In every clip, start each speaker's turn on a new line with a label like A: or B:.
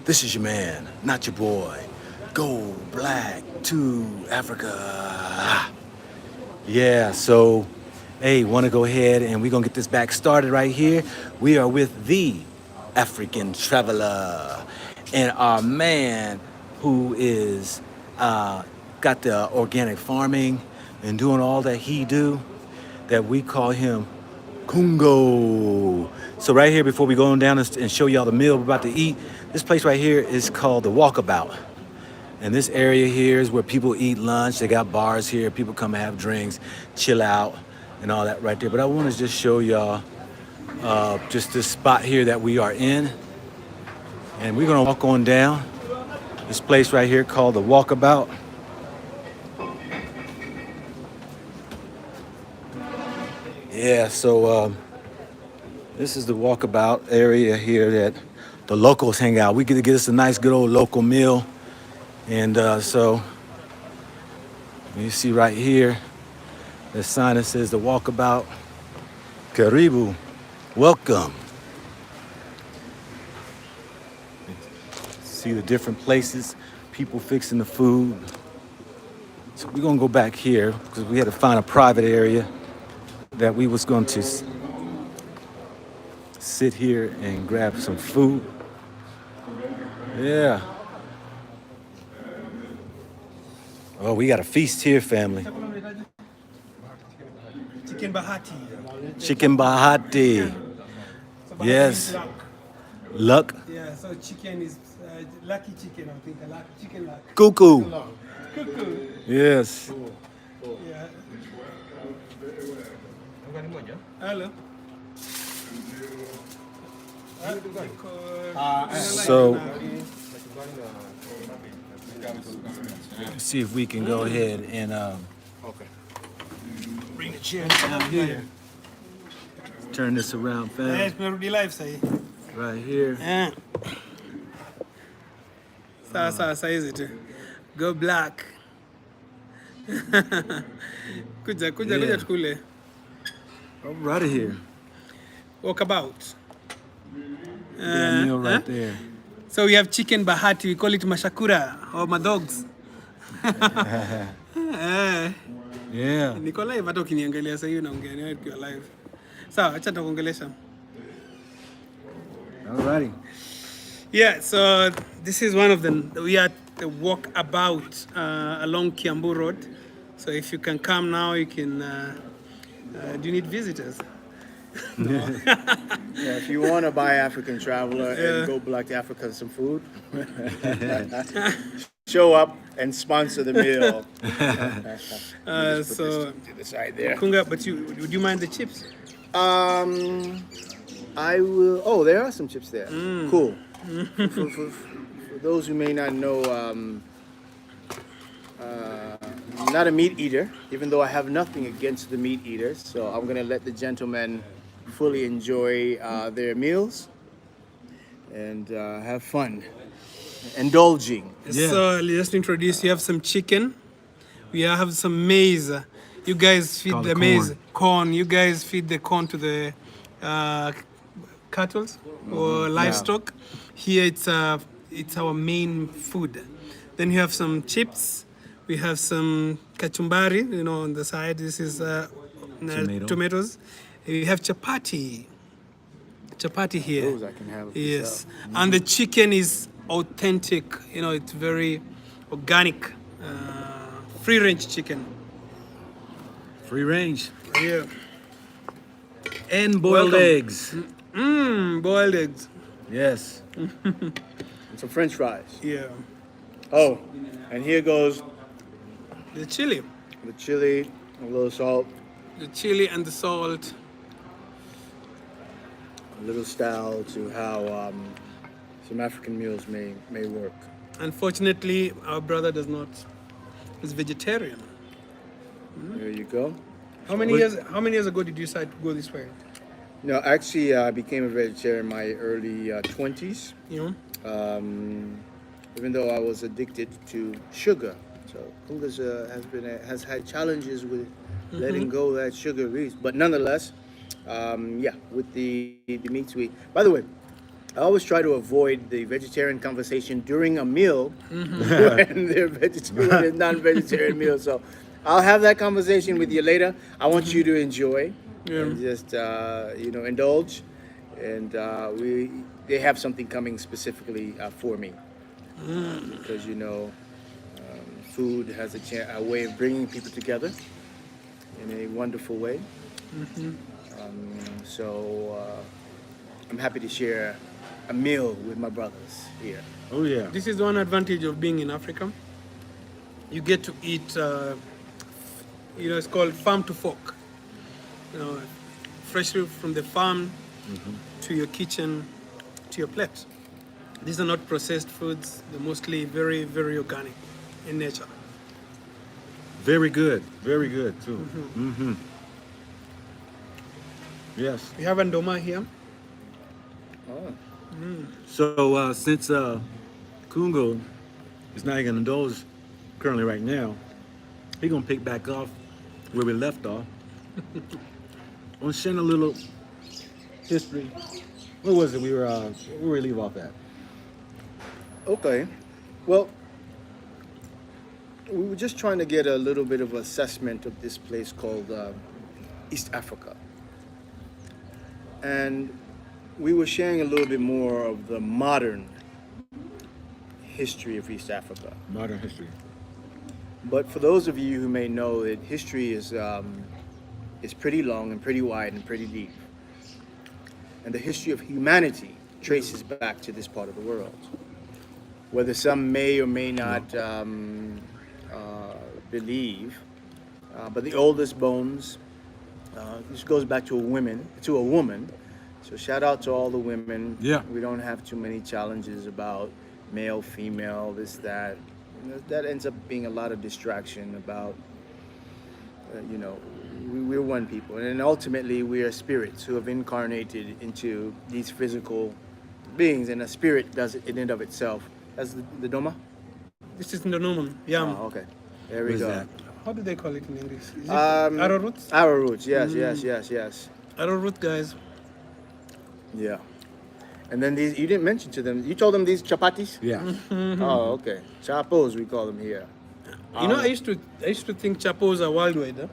A: This is your man, not your boy. Go black to Africa. Yeah, so, hey, want to go ahead and we're going to get this back started right here. We are with the African Traveller and our man who is got the organic farming and doing all that he do, that we call him Kungo. So right here, before we go on down and show y'all the meal we're about to eat, this place right here is called the Walkabout. And this area here is where people eat lunch. They got bars here. People come and have drinks, chill out, and all that right there. But I want to just show y'all just this spot here that we are in. And we're going to walk on down this place right here called the Walkabout. Yeah, so this is the Walkabout area here that the locals hang out. We get to get us a nice, good old local meal. And so you see right here, the sign that says the Walkabout. Karibu, welcome. See the different places, people fixing the food. So we're gonna go back here because we had to find a private area that we was going to sit here and grab some food. Yeah. Oh, we got a feast here, family.
B: Chicken bahati.
A: Chicken bahati. Yes. Luck.
B: Yeah, so chicken is lucky chicken, I think. Chicken luck.
A: Cuckoo.
B: Cuckoo.
A: Yes.
B: Yeah. Hello.
A: So, see if we can go ahead and bring the chair down here. Turn this around, fam.
B: Yes, merudi live sahi.
A: Right here.
B: Yeah. Sasa is it? Go black. Kuja tukule.
A: Right here.
B: Walkabout.
A: Yeah, meal right there.
B: So we have chicken bahati. We call it mashakura or madogs.
A: Yeah.
B: Niko live hata ukiniangalia sasa hivi unaongea niwe ukiwa live. Sawa, acha nitakuongelesha.
A: Alrighty.
B: Yeah, so this is one of them. We are at the Walkabout along Kiambu Road. So if you can come now, you can. Do you need visitors?
C: Yeah, if you want to buy African Traveller and go black to Africa some food, show up and sponsor the meal.
B: So
C: To the side there.
B: Kunga, but would you mind the chips?
C: I will. Oh, there are some chips there. Cool. For those who may not know, I'm not a meat eater, even though I have nothing against the meat eaters. So I'm gonna let the gentlemen fully enjoy their meals and have fun, indulging.
A: Yeah.
B: So just to introduce, you have some chicken. We have some maize. You guys feed
A: Called
B: the maize, corn. You guys feed the corn to the cattle or livestock. Here it's our main food. Then you have some chips. We have some kachumbari, on the side. This is tomatoes. We have chapati here.
C: Those I can have.
B: Yes, and the chicken is authentic. It's very organic, free range chicken.
A: Free range.
B: Yeah.
A: And boiled
B: Welcome.
A: eggs.
B: Boiled eggs.
A: Yes.
C: And some French fries.
B: Yeah.
C: Oh, and here goes
B: The chili.
C: the chili, a little salt,
B: The chili and the salt.
C: a little style to how some African meals may work.
B: Unfortunately, our brother does not. He's vegetarian.
C: There you go.
B: How many years ago did you decide to go this way?
C: No, actually, I became a vegetarian in my early 20s. Even though I was addicted to sugar. So Kunga's has had challenges with letting go of that sugar. But nonetheless, with the meats we. By the way, I always try to avoid the vegetarian conversation during a meal when they're vegetarian and non-vegetarian meals. So I'll have that conversation with you later. I want you to enjoy and just indulge, and they have something coming specifically for me because food has a way of bringing people together in a wonderful way. So I'm happy to share a meal with my brothers here.
A: Oh yeah.
B: This is one advantage of being in Africa. You get to eat, it's called farm to fork. Freshly from the farm to your kitchen, to your plate. These are not processed foods. They're mostly very, very organic in nature.
A: Very good too. Yes.
B: We have Ndoma here.
C: Oh.
A: So since Kunga is not going to indulge currently right now, he's going to pick back off where we left off. On sharing a little history. What was it where we leave off at?
C: Okay. Well, we were just trying to get a little bit of assessment of this place called East Africa. And we were sharing a little bit more of the modern history of East Africa.
A: Modern history.
C: But for those of you who may know that history is pretty long and pretty wide and pretty deep. And the history of humanity traces back to this part of the world. Whether some may or may not believe, but the oldest bones, this goes back to a woman. So shout out to all the women.
A: Yeah.
C: We don't have too many challenges about male, female, this, that. That ends up being a lot of distraction about, we're one people. And ultimately we are spirits who have incarnated into these physical beings, and a spirit does it in and of itself. That's the Doma?
B: This is Ndoma. Yeah.
C: Oh, okay. There we
A: What is
C: go.
A: that?
B: How do they call it in English? Is it arrowroots?
C: Arrowroots, yes.
B: Arrowroot, guys.
C: Yeah. And then these, you didn't mention to them, you told them these chapatis?
A: Yeah.
C: Oh, okay. Chapos, we call them here.
B: I used to think chapos are worldwide. Huh?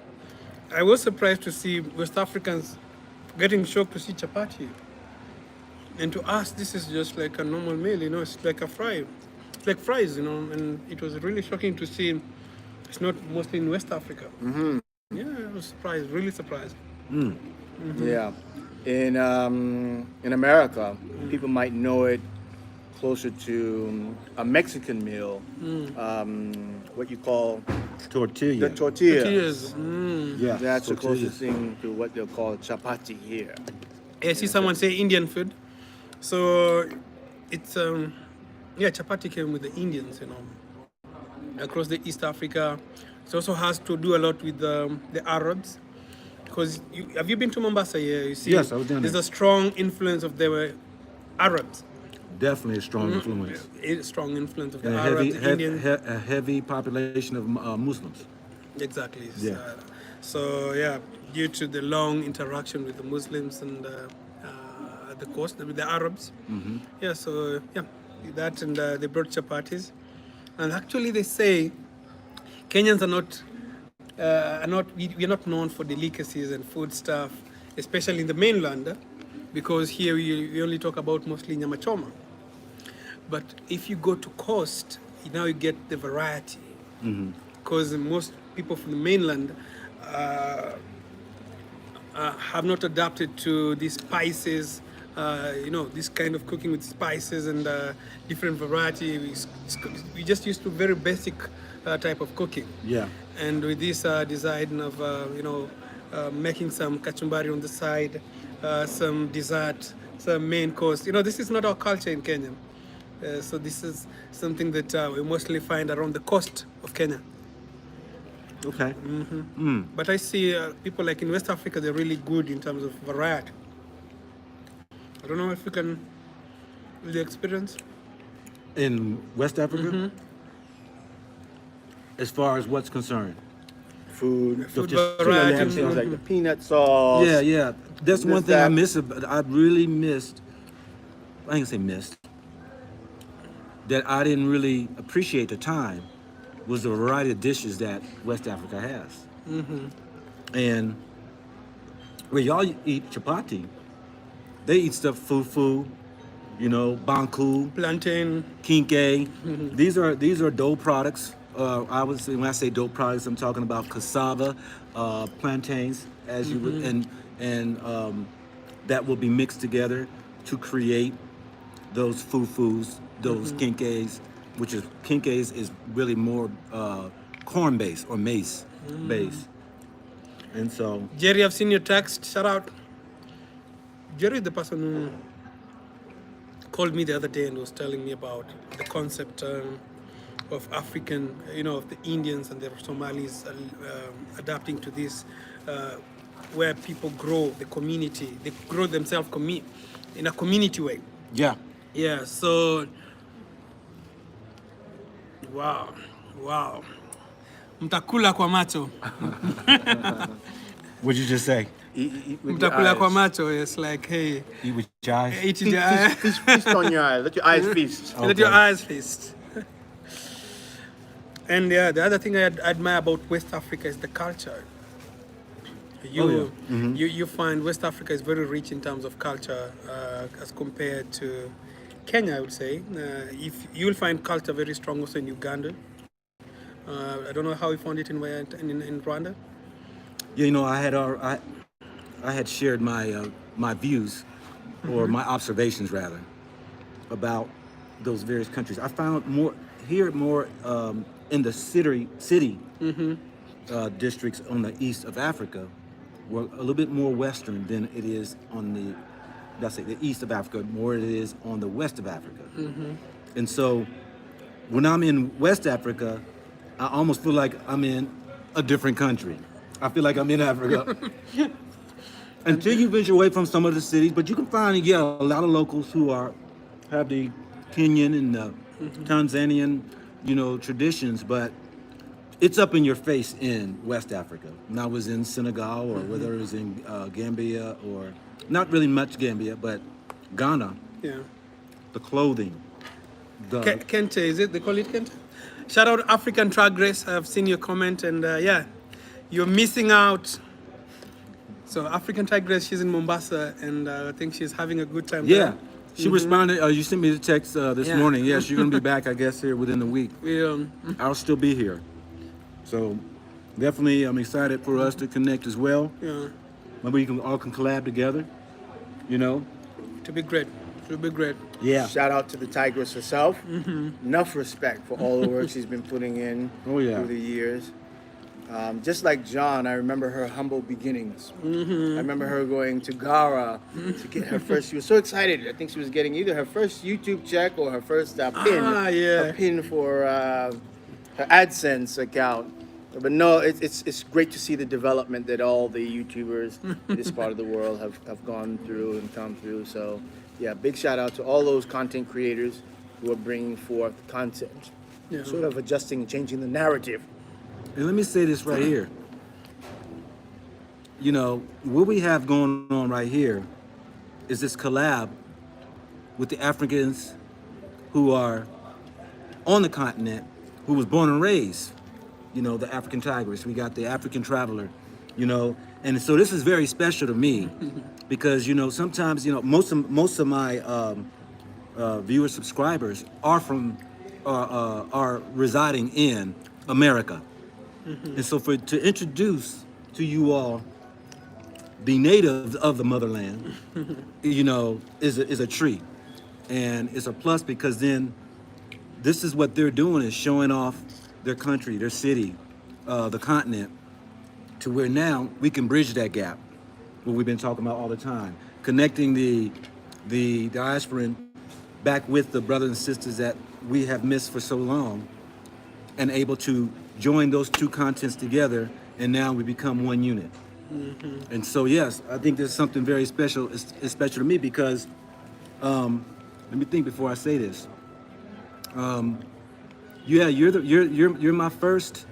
B: I was surprised to see West Africans getting shocked to see chapati. And to us, this is just like a normal meal, it's like a fry. It's like fries, and it was really shocking to see it's not mostly in West Africa. Yeah, I was surprised, really surprised.
C: Yeah. In America, people might know it closer to a Mexican meal, what you call
A: Tortilla.
C: the tortilla.
B: Tortillas.
A: Yeah.
C: That's the
A: tortillas.
C: closest thing to what they'll call chapati here.
B: I see someone say Indian food. So it's, chapati came with the Indians, across the East Africa. It also has to do a lot with the Arabs. Because have you been to Mombasa? Yeah, you see.
A: Yes, I was down
B: There's
A: there.
B: a strong influence of the Arabs.
A: Definitely a strong influence.
B: A strong influence of the
A: And a
B: Arabs, Indians.
A: a heavy population of Muslims.
B: Exactly.
A: Yeah.
B: So due to the long interaction with the Muslims and at the coast with the Arabs. That and they brought chapatis. And actually, they say Kenyans are not known for delicacies and food stuff, especially in the mainland, because here we only talk about mostly nyama choma. But if you go to coast, now you get the variety, because most people from the mainland have not adapted to these spices, this kind of cooking with spices and different variety. We just used to very basic type of cooking.
A: Yeah.
B: And with this design of, making some kachumbari on the side, some dessert, some main course. This is not our culture in Kenya. So this is something that we mostly find around the coast of Kenya.
A: Okay.
B: But I see people like in West Africa, they're really good in terms of variety. I don't know if you can really experience.
A: In West Africa, as far as what's concerned.
C: Food.
B: Food
A: just
B: variety.
C: Things like the peanut sauce.
A: Yeah. That's one
C: This,
A: thing I
C: that.
A: miss. I really missed I ain't gonna say missed, that I didn't really appreciate at the time was the variety of dishes that West Africa has. And where y'all eat chapati, they eat stuff fufu, banku,
B: Plantain.
A: kinke. These are dough products. I would say when I say dough products, I'm talking about cassava, plantains, as you would, and that will be mixed together to create those fufus, those kinkes, which is kinkes is really more corn based or maize based, and so
B: Jerry, I've seen your text. Shout out. Jerry is the person who called me the other day and was telling me about the concept of African, of the Indians and the Somalis adapting to this, where people grow the community, they grow themselves in a community way.
A: yeah.
B: Yeah, so, wow. Mtakula kwa macho.
A: What'd you just say?
C: Eat with your
B: Mtakula kwa
C: eyes.
B: macho, it's like, hey,
A: Eat with your eyes.
B: eat with your eyes.
C: Feast on your eyes. Let your eyes feast.
B: Let your eyes feast. And yeah, the other thing I admire about West Africa is the culture. You find West Africa is very rich in terms of culture as compared to Kenya, I would say. If you'll find culture very strong also in Uganda. I don't know how you found it in Rwanda.
A: Yeah, I had shared my my views, or my observations rather, about those various countries. I found more in the city districts on the east of Africa were a little bit more Western than it is on the east of Africa, more it is on the west of Africa. And so when I'm in West Africa, I almost feel like I'm in a different country. I feel like I'm in Africa. Until you venture away from some of the cities, but you can find, a lot of locals who have the Kenyan and the Tanzanian, traditions, but it's up in your face in West Africa. When I was in Senegal, or whether it was in Gambia, or not really much Gambia, but Ghana,
B: Yeah.
A: the clothing,
B: Kente, is it? They call it Kente? Shout out African Drag Race. I've seen your comment, and you're missing out. So African Drag Race, she's in Mombasa, and I think she's having a good time
A: yeah.
B: there.
A: She responded. You sent me the text this
B: Yeah.
A: morning. Yeah, she's gonna be back, I guess, here within the week.
B: We,
A: I'll still be here. So definitely, I'm excited for us to connect as well.
B: yeah,
A: Maybe we can all collab together.
B: to be great. To be great.
A: Yeah.
C: Shout out to the Tigress herself. Enough respect for all the work she's been putting in
A: Oh, yeah.
C: through the years. Just like John, I remember her humble beginnings. I remember her going to Gara to get her first. She was so excited. I think she was getting either her first YouTube check or her first pin.
B: Yeah.
C: A pin for her AdSense account. But no, it's great to see the development that all the YouTubers in this part of the world have gone through and come through. So yeah, big shout out to all those content creators who are bringing forth content,
B: Yeah.
C: sort of adjusting, changing the narrative.
A: And let me say this right here. What we have going on right here is this collab with the Africans who are on the continent, who was born and raised, the African Tigress. We got the African Traveller, and so this is very special to me because, sometimes, most of my viewers, subscribers are residing in America. And so to introduce to you all the natives of the motherland, is a treat. And it's a plus because then this is what they're doing, is showing off their country, their city, the continent, to where now we can bridge that gap, what we've been talking about all the time, connecting the diasporan back with the brothers and sisters that we have missed for so long, and able to join those two continents together, and now we become one unit. And so, yes, I think there's something very special. It's special to me because, let me think before I say this. You're my first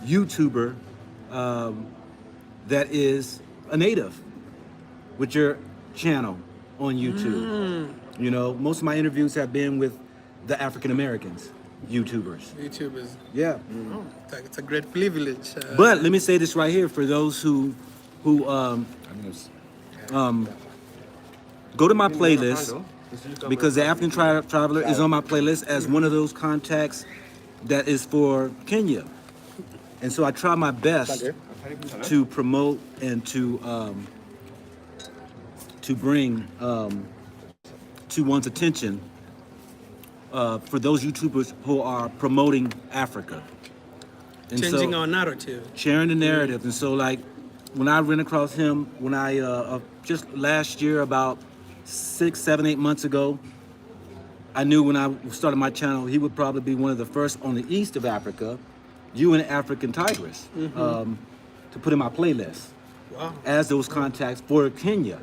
A: YouTuber that is a native with your channel on YouTube. You know, most of my interviews have been with the African Americans, YouTubers.
B: YouTubers.
A: Yeah.
B: Oh, it's a great privilege.
A: But let me say this right here for those who go to my playlist, because the African Traveller is on my playlist as one of those contacts that is for Kenya. And so I try my best to promote and to bring to one's attention for those YouTubers who are promoting Africa. And
B: changing
A: so,
B: our narrative.
A: sharing the narrative. And so, like, when I ran across him, when I, just last year, about 6, 7, 8 months ago, I knew when I started my channel, he would probably be one of the first on the east of Africa, you and African Tigress, to put in my playlist.
B: Wow.
A: As those contacts for Kenya.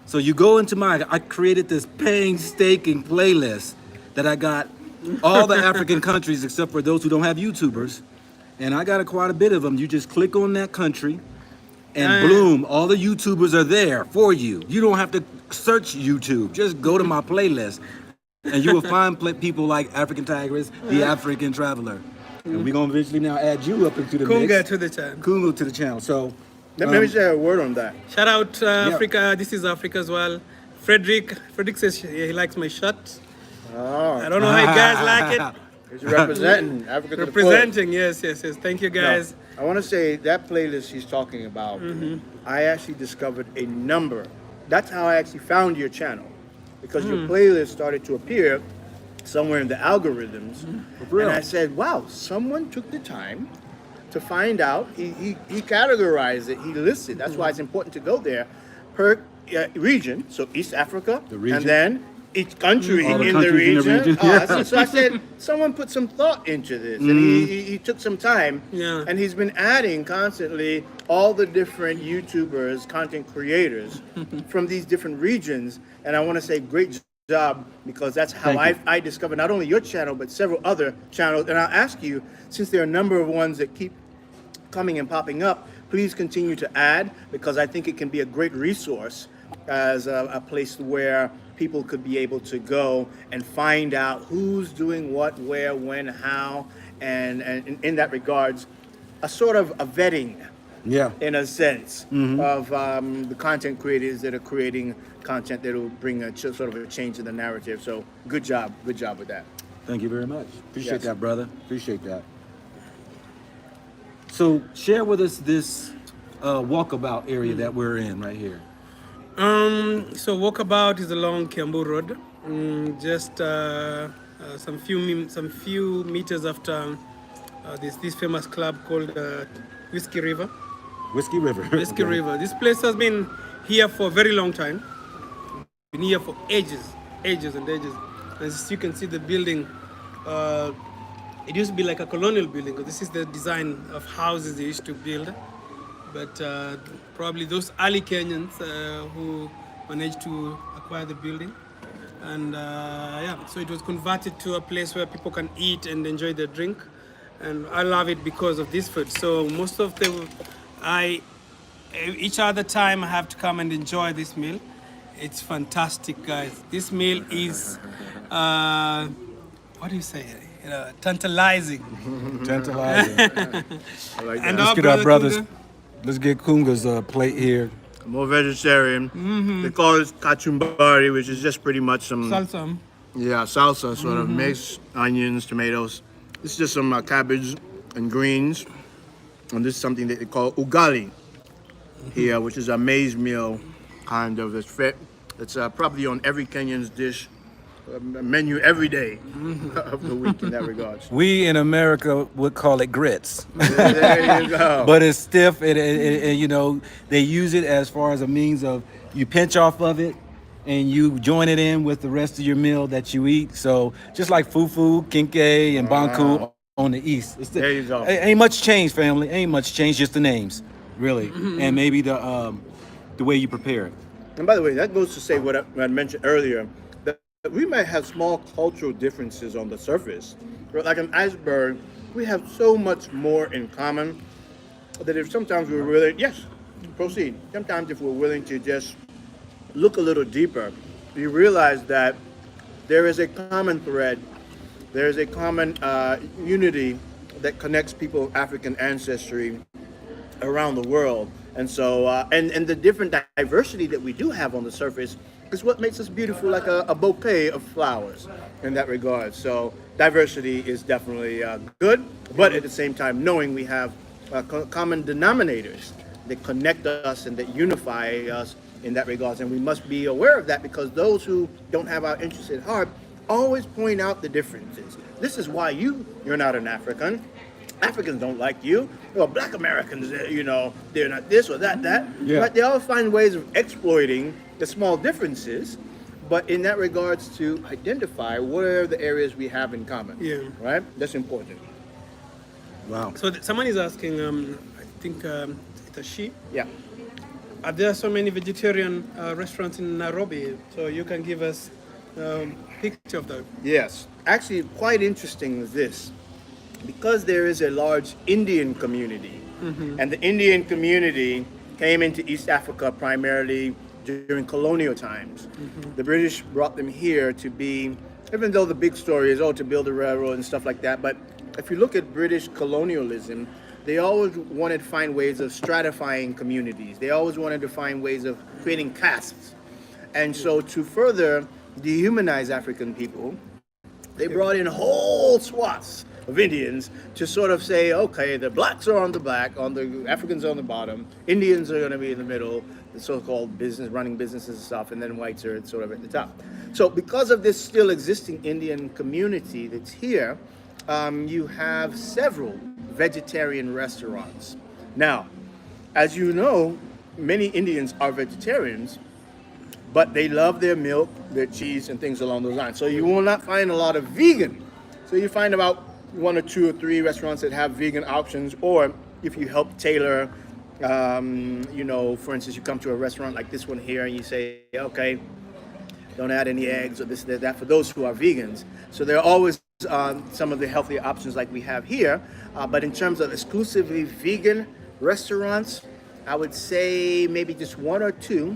A: So you go into I created this painstaking playlist that I got all the African countries except for those who don't have YouTubers. And I got quite a bit of them. You just click on that country and boom, all the YouTubers are there for you. You don't have to search YouTube. Just go to my playlist and you will find people like African Tigress, the African Traveller. And we're going to eventually now add you up into the
B: Kunga
A: mix.
B: to the channel.
A: Kunga to the channel. So
C: Let me share a word on that.
B: Shout out Africa. This is Africa as well. Frederick says he likes my shirt.
C: Oh,
B: I don't know how you guys like it.
C: he's representing Africa.
B: Representing, yes. Thank you, guys.
C: No, I want to say that playlist he's talking about, I actually discovered a number. That's how I actually found your channel. Because your playlist started to appear somewhere in the algorithms. And I said, wow, someone took the time to find out. He categorized it, he listed. That's why it's important to go there per region. So East Africa, and then each country in the region. So I said, someone put some thought into this, and he took some time, and he's been adding constantly all the different YouTubers, content creators from these different regions. And I want to say great job, because that's how I discovered not only your channel, but several other channels. And I'll ask you, since there are a number of ones that keep coming and popping up, please continue to add, because I think it can be a great resource as a place where people could be able to go and find out who's doing what, where, when, how, and in that regards, a sort of a vetting, in a sense, of the content creators that are creating content that will bring a sort of a change in the narrative. So good job with that.
A: Thank you very much. Appreciate that, brother. Appreciate that. So share with us this Walkabout area that we're in right here.
B: So Walkabout is along Kiambu Road, just some few meters after this famous club called Whiskey River.
A: Whiskey River.
B: Whiskey River. This place has been here for a very long time. Been here for ages and ages. As you can see, the building, it used to be like a colonial building, because this is the design of houses they used to build. But probably those early Kenyans who managed to acquire the building. And so it was converted to a place where people can eat and enjoy their drink. And I love it because of this food. So most of each other time I have to come and enjoy this meal. It's fantastic, guys. This meal is, what do you say? Tantalizing.
A: Tantalizing.
C: I like that.
B: And
A: Let's get our brothers. Let's get Kunga's plate here.
C: More vegetarian. They call it kachumbari, which is just pretty much some
B: salsa.
C: Yeah, salsa, sort of mixed onions, tomatoes. This is just some cabbage and greens. And this is something that they call ugali here, which is a maize meal kind of that's fit. It's probably on every Kenyan's dish menu every day of the week in that regards.
A: We in America would call it grits.
C: There you go.
A: But it's stiff, and you know, they use it as far as a means of, you pinch off of it and you join it in with the rest of your meal that you eat. So just like fufu, kinke, and banku on the east.
C: There you go.
A: Ain't much change, family. Ain't much change, just the names, really. And maybe the way you prepare it.
C: And by the way, that goes to say what I mentioned earlier, that we might have small cultural differences on the surface. Like an iceberg, we have so much more in common that if sometimes we're willing, yes, proceed. Sometimes if we're willing to just look a little deeper, you realize that there is a common thread. There is a common unity that connects people of African ancestry around the world. And so, and the different diversity that we do have on the surface is what makes us beautiful, like a bouquet of flowers in that regard. So diversity is definitely good, but at the same time, knowing we have common denominators that connect us and that unify us in that regard. And we must be aware of that, because those who don't have our interests at heart always point out the differences. This is why you're not an African. Africans don't like you. Well, Black Americans, they're not this or that.
A: Yeah.
C: But they all find ways of exploiting the small differences, but in that regards to identify what are the areas we have in common.
B: Yeah.
C: Right? That's important.
A: Wow.
B: So someone is asking, I think it's a she.
C: Yeah.
B: Are there so many vegetarian restaurants in Nairobi? So you can give us a picture of that.
C: Yes. Actually, quite interesting is this. Because there is a large Indian community, and the Indian community came into East Africa primarily during colonial times. The British brought them here to be, even though the big story is, to build a railroad and stuff like that, but if you look at British colonialism, they always wanted to find ways of stratifying communities. They always wanted to find ways of creating castes. And so to further dehumanize African people, they brought in whole swaths of Indians to sort of say, okay, the blacks are on the back, on the Africans are on the bottom, Indians are going to be in the middle, the so-called business, running businesses and stuff, and then whites are sort of at the top. So because of this still existing Indian community that's here, you have several vegetarian restaurants. Now, as you know, many Indians are vegetarians, but they love their milk, their cheese, and things along those lines. So you will not find a lot of vegan. So you find about 1 or 2 or 3 restaurants that have vegan options, or if you help tailor, for instance, you come to a restaurant like this one here and you say, okay, don't add any eggs or this, that, for those who are vegans. So there are always some of the healthier options like we have here, but in terms of exclusively vegan restaurants, I would say maybe just 1 or 2,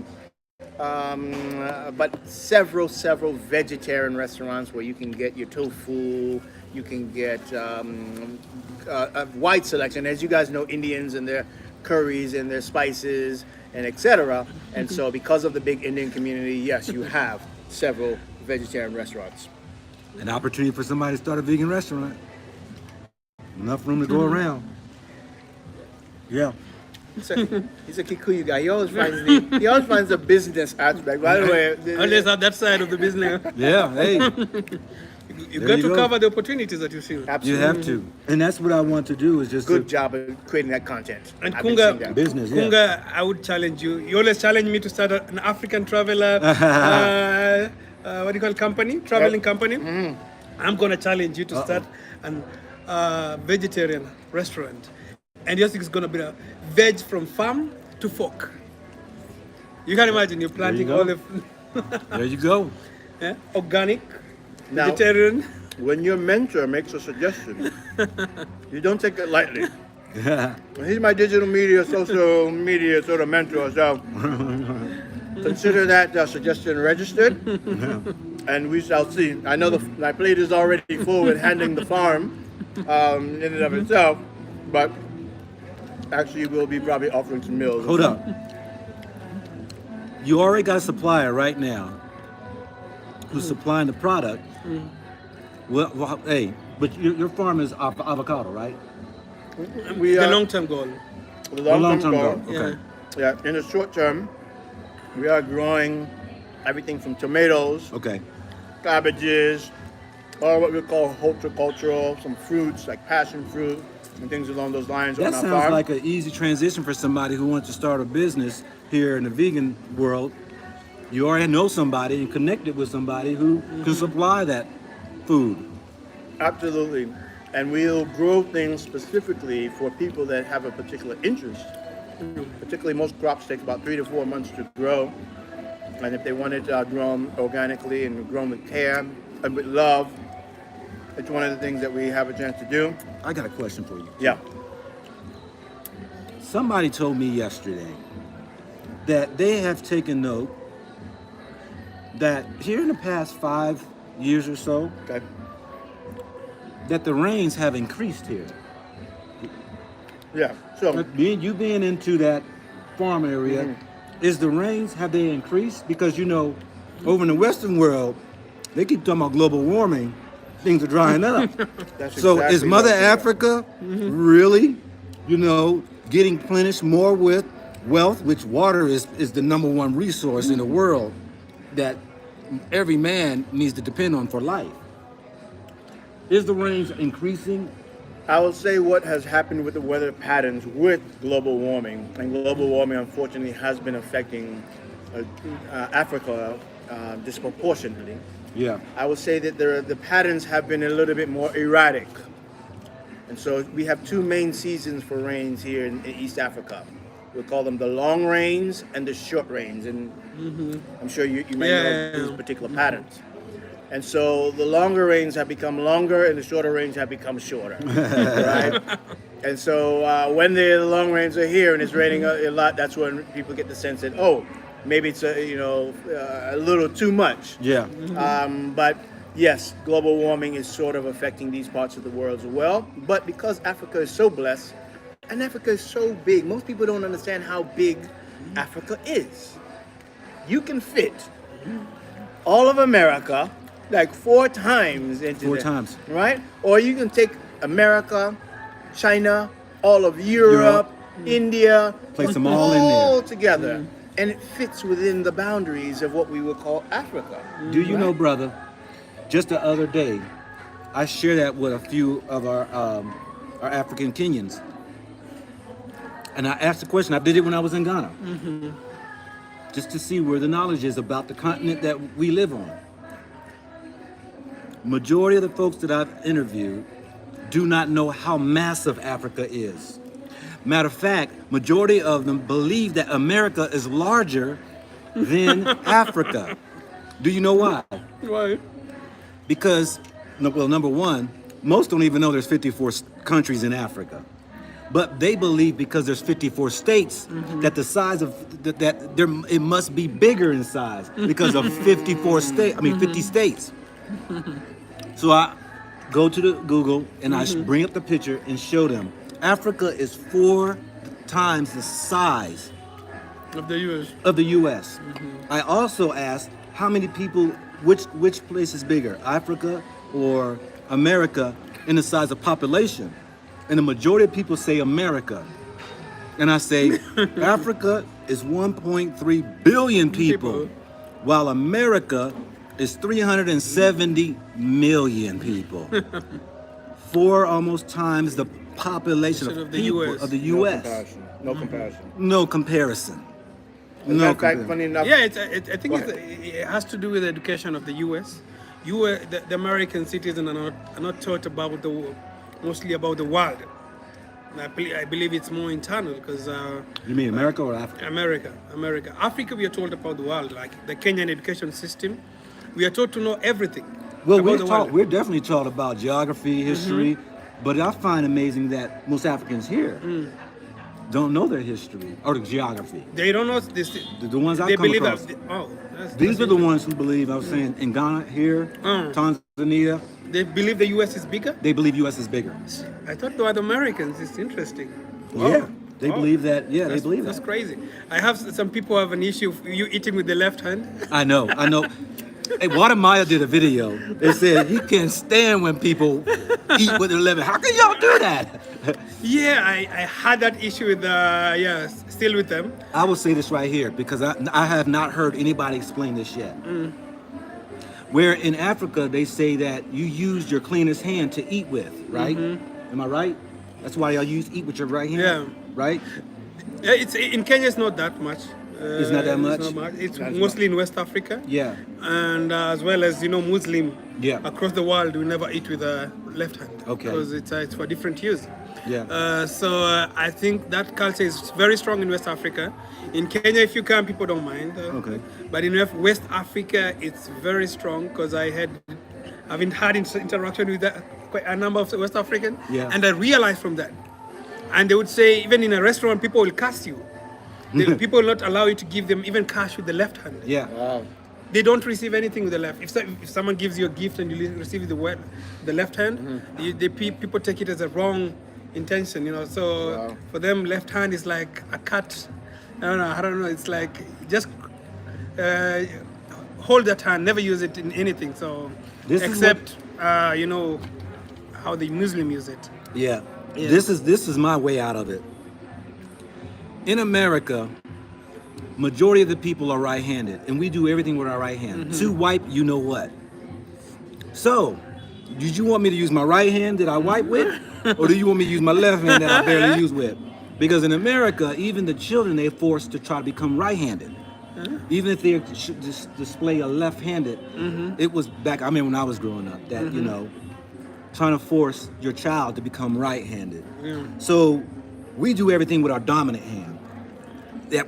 C: but several vegetarian restaurants where you can get your tofu, you can get a wide selection. As you guys know, Indians and their curries and their spices and etc. And so because of the big Indian community, yes, you have several vegetarian restaurants.
A: An opportunity for somebody to start a vegan restaurant. Enough room to go around. Yeah.
C: He's a Kikuyu guy. He always finds the business aspect. By the way,
B: Always at that side of the business.
A: Yeah, hey.
B: You've
A: There
B: got
A: you
B: to
A: go.
B: cover the opportunities that you see.
C: absolutely.
A: You have to. And that's what I want to do is just
C: Good job of creating that content.
B: And
C: I've been seeing
B: Kunga,
C: that.
A: business, yeah.
B: Kunga, I would challenge you. You always challenge me to start an African traveler, what do you call company? Traveling company. I'm going to challenge you to start an vegetarian restaurant. And yours is going to be a veg from farm to fork. You can imagine you're planting
A: go.
B: olive,
A: There you go.
B: organic,
C: Now-
B: vegetarian.
C: When your mentor makes a suggestion, you don't take it lightly. He's my digital media, social media sort of mentor, so consider that suggestion registered, and we shall see. I know my plate is already full with handling the farm in and of itself, but actually we'll be probably offering some meals.
A: Hold up. You already got a supplier right now who's supplying the product. Well, hey, but your farm is avocado, right?
C: We
B: The
C: are
B: long-term goal.
C: the
A: The
C: long-term
A: goal.
C: goal.
A: Okay.
C: Yeah, in the short term, we are growing everything from tomatoes,
A: Okay.
C: cabbages, or what we call horticultural, some fruits like passion fruit and things along those lines
A: That
C: on our
A: sounds
C: farm.
A: like an easy transition for somebody who wants to start a business here in the vegan world. You already know somebody and connected with somebody who can supply that food.
C: Absolutely. And we'll grow things specifically for people that have a particular interest. Particularly, most crops take about 3 to 4 months to grow. And if they want it grown organically and grown with care and with love, it's one of the things that we have a chance to do.
A: I got a question for you.
C: Yeah.
A: Somebody told me yesterday that they have taken note that here in the past 5 years or so
C: Okay.
A: that the rains have increased here.
C: Yeah. So
A: You being into that farm area, is the rains, have they increased? Because, you know, over in the Western world, they keep talking about global warming, things are drying up.
C: that's
A: So is
C: exactly
A: Mother
C: right.
A: Africa really, you know, getting replenished more with wealth, which water is the number one resource in the world that every man needs to depend on for life? Is the rains increasing?
C: I will say what has happened with the weather patterns with global warming, and global warming unfortunately has been affecting Africa disproportionately.
A: Yeah.
C: I would say that the patterns have been a little bit more erratic. And so we have two main seasons for rains here in East Africa. We call them the long rains and the short rains. And I'm sure you may know these particular patterns. And so the longer rains have become longer and the shorter rains have become shorter, right? And so when the long rains are here and it's raining a lot, that's when people get the sense that, oh, maybe it's a little too much.
A: Yeah.
C: But yes, global warming is sort of affecting these parts of the world as well. But because Africa is so blessed and Africa is so big, most people don't understand how big Africa is. You can fit all of America like 4 times into
A: 4
C: that,
A: times.
C: right? Or you can take America, China, all of Europe, India,
A: Place them all in there.
C: together, and it fits within the boundaries of what we would call Africa.
A: Do you know, brother, just the other day, I shared that with a few of our African Kenyans. And I asked the question, I did it when I was in Ghana, just to see where the knowledge is about the continent that we live on. Majority of the folks that I've interviewed do not know how massive Africa is. Matter of fact, majority of them believe that America is larger than Africa. Do you know why?
B: Why?
A: Because, well, number one, most don't even know there's 54 countries in Africa. But they believe because there's 54 states that the size of it must be bigger in size because of 50 states. So I go to the Google and I bring up the picture and show them Africa is 4 times the size
B: Of the US.
A: of the U.S. I also asked how many people, which place is bigger, Africa or America in the size of population? And the majority of people say America. And I say, Africa is 1.3 billion people, while America is 370 million people. 4 almost times the population of
B: the
A: people
B: US.
A: of the
C: No
A: U.S.
C: comparison. No comparison.
A: No comparison.
C: In
A: No
C: fact,
A: comparison.
C: funny enough,
B: Yeah, I think it has to do with the education of the U.S. The American citizens are not taught about mostly about the world. I believe it's more internal because
A: You mean America or Africa?
B: America. Africa, we are told about the world, like the Kenyan education system. We are taught to know everything.
A: Well,
B: about the world.
A: we're definitely taught about geography, history, but I find amazing that most Africans here don't know their history or the geography.
B: They don't know this.
A: The ones I've
B: They
A: come
B: believe
A: across. These are the ones who believe, I was saying, in Ghana, here, Tanzania,
B: They believe the U.S. is bigger.
A: they believe U.S. is bigger.
B: I thought they were the Americans. It's interesting.
A: Yeah, they
B: Wow.
A: believe that. Yeah, they believe
B: That's
A: that.
B: crazy. I have some people have an issue of you eating with the left hand.
A: I know. Hey, Guatemala did a video. They said he can't stand when people eat with their left. How can y'all do that?
B: Yeah, I had that issue with still with them.
A: I will say this right here because I have not heard anybody explain this yet. Where in Africa they say that you use your cleanest hand to eat with, right? Am I right? That's why y'all eat with your right hand,
B: Yeah.
A: right?
B: Yeah, it's in Kenya. It's not that much.
A: It's not that much?
B: It's mostly in West Africa.
A: Yeah.
B: And as well as Muslim.
A: Yeah.
B: Across the world, we never eat with the left hand.
A: Okay.
B: Because it's for different use.
A: Yeah.
B: So I think that culture is very strong in West Africa. In Kenya, if you come, people don't mind.
A: Okay.
B: But in West Africa, it's very strong because I've had interaction with quite a number of West African.
A: Yeah.
B: And I realized from that. And they would say, even in a restaurant, people will curse you. People will not allow you to give them even cash with the left hand.
A: Yeah.
C: wow.
B: they don't receive anything with the left. If someone gives you a gift and you receive the left hand, people take it as a wrong intention, you know. So for them, left hand is like a cut. I don't know. It's like just hold that hand, never use it in anything. So except you know how the Muslim use it.
A: Yeah. This is my way out of it. In America, majority of the people are right-handed, and we do everything with our right hand. To wipe, you know what. So, did you want me to use my right hand that I wipe with, or do you want me to use my left hand that I barely use with? Because in America, even the children, they're forced to try to become right-handed. Even if they should display a left-handed, it was back, I remember when I was growing up, that, you know, trying to force your child to become right-handed. So we do everything with our dominant hand,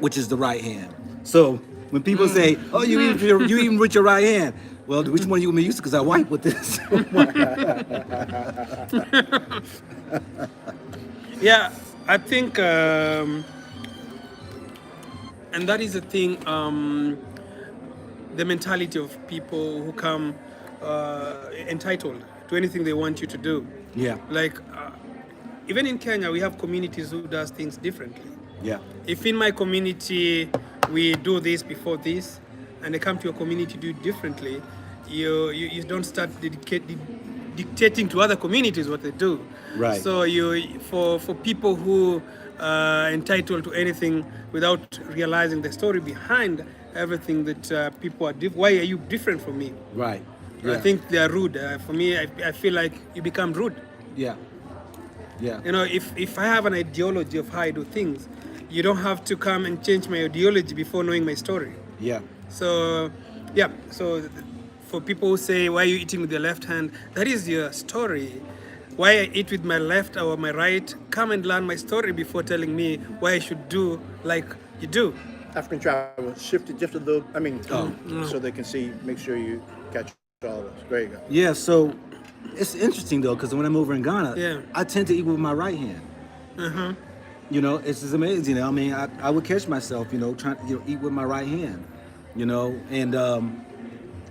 A: which is the right hand. So when people say, oh, you even with your right hand, well, which one you want me to use? Because I wipe with this.
B: Yeah, I think, and that is the thing, the mentality of people who come entitled to anything they want you to do.
A: Yeah.
B: Like, even in Kenya, we have communities who does things differently.
A: Yeah.
B: If in my community we do this before this, and they come to your community to do it differently, you don't start dictating to other communities what they do.
A: Right.
B: So for people who are entitled to anything without realizing the story behind everything that people are why are you different from me?
A: Right. Yeah.
B: I think they are rude. For me, I feel like you become rude.
A: Yeah. Yeah.
B: You know, if I have an ideology of how I do things, you don't have to come and change my ideology before knowing my story.
A: Yeah.
B: So, yeah. So, for people who say, why are you eating with your left hand? That is your story. Why I eat with my left or my right? Come and learn my story before telling me why I should do like you do.
C: African travel, shift it just a little, so they can see, make sure you catch all of us. There you go.
A: Yeah, so it's interesting though, because when I'm over in Ghana, I tend to eat with my right hand. You know, it's just amazing. I mean, I would catch myself, you know, trying to eat with my right hand, you know, and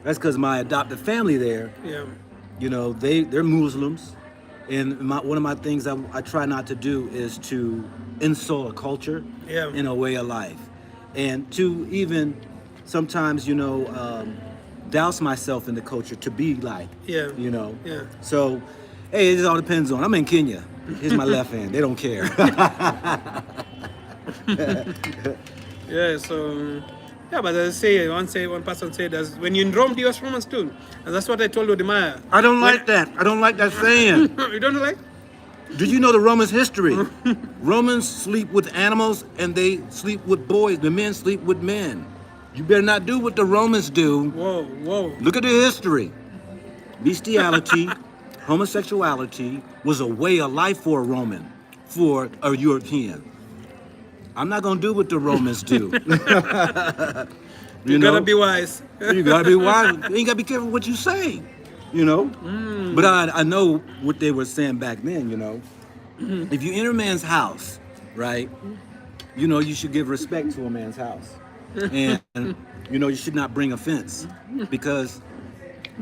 A: that's because my adopted family there, you know, they're Muslims, and one of my things I try not to do is to insult a culture in a way of life, and to even sometimes, you know, douse myself in the culture to be like, you know. So, hey, it all depends on. I'm in Kenya. Here's my left hand. They don't care.
B: But as I say, one person said, when you in Rome, do as Romans too. And that's what I told Odemaya.
A: I don't like that. I don't like that saying.
B: You don't like?
A: Did you know the Romans' history? Romans sleep with animals and they sleep with boys. The men sleep with men. You better not do what the Romans do.
B: Whoa.
A: Look at the history. Bestiality, homosexuality was a way of life for a Roman, for a European. I'm not gonna do what the Romans do.
B: You gotta be wise.
A: You gotta be wise. You gotta be careful what you say, you know? But I know what they were saying back then, you know? If you enter a man's house, right, you know, you should give respect to a man's house. And, you know, you should not bring offense, because,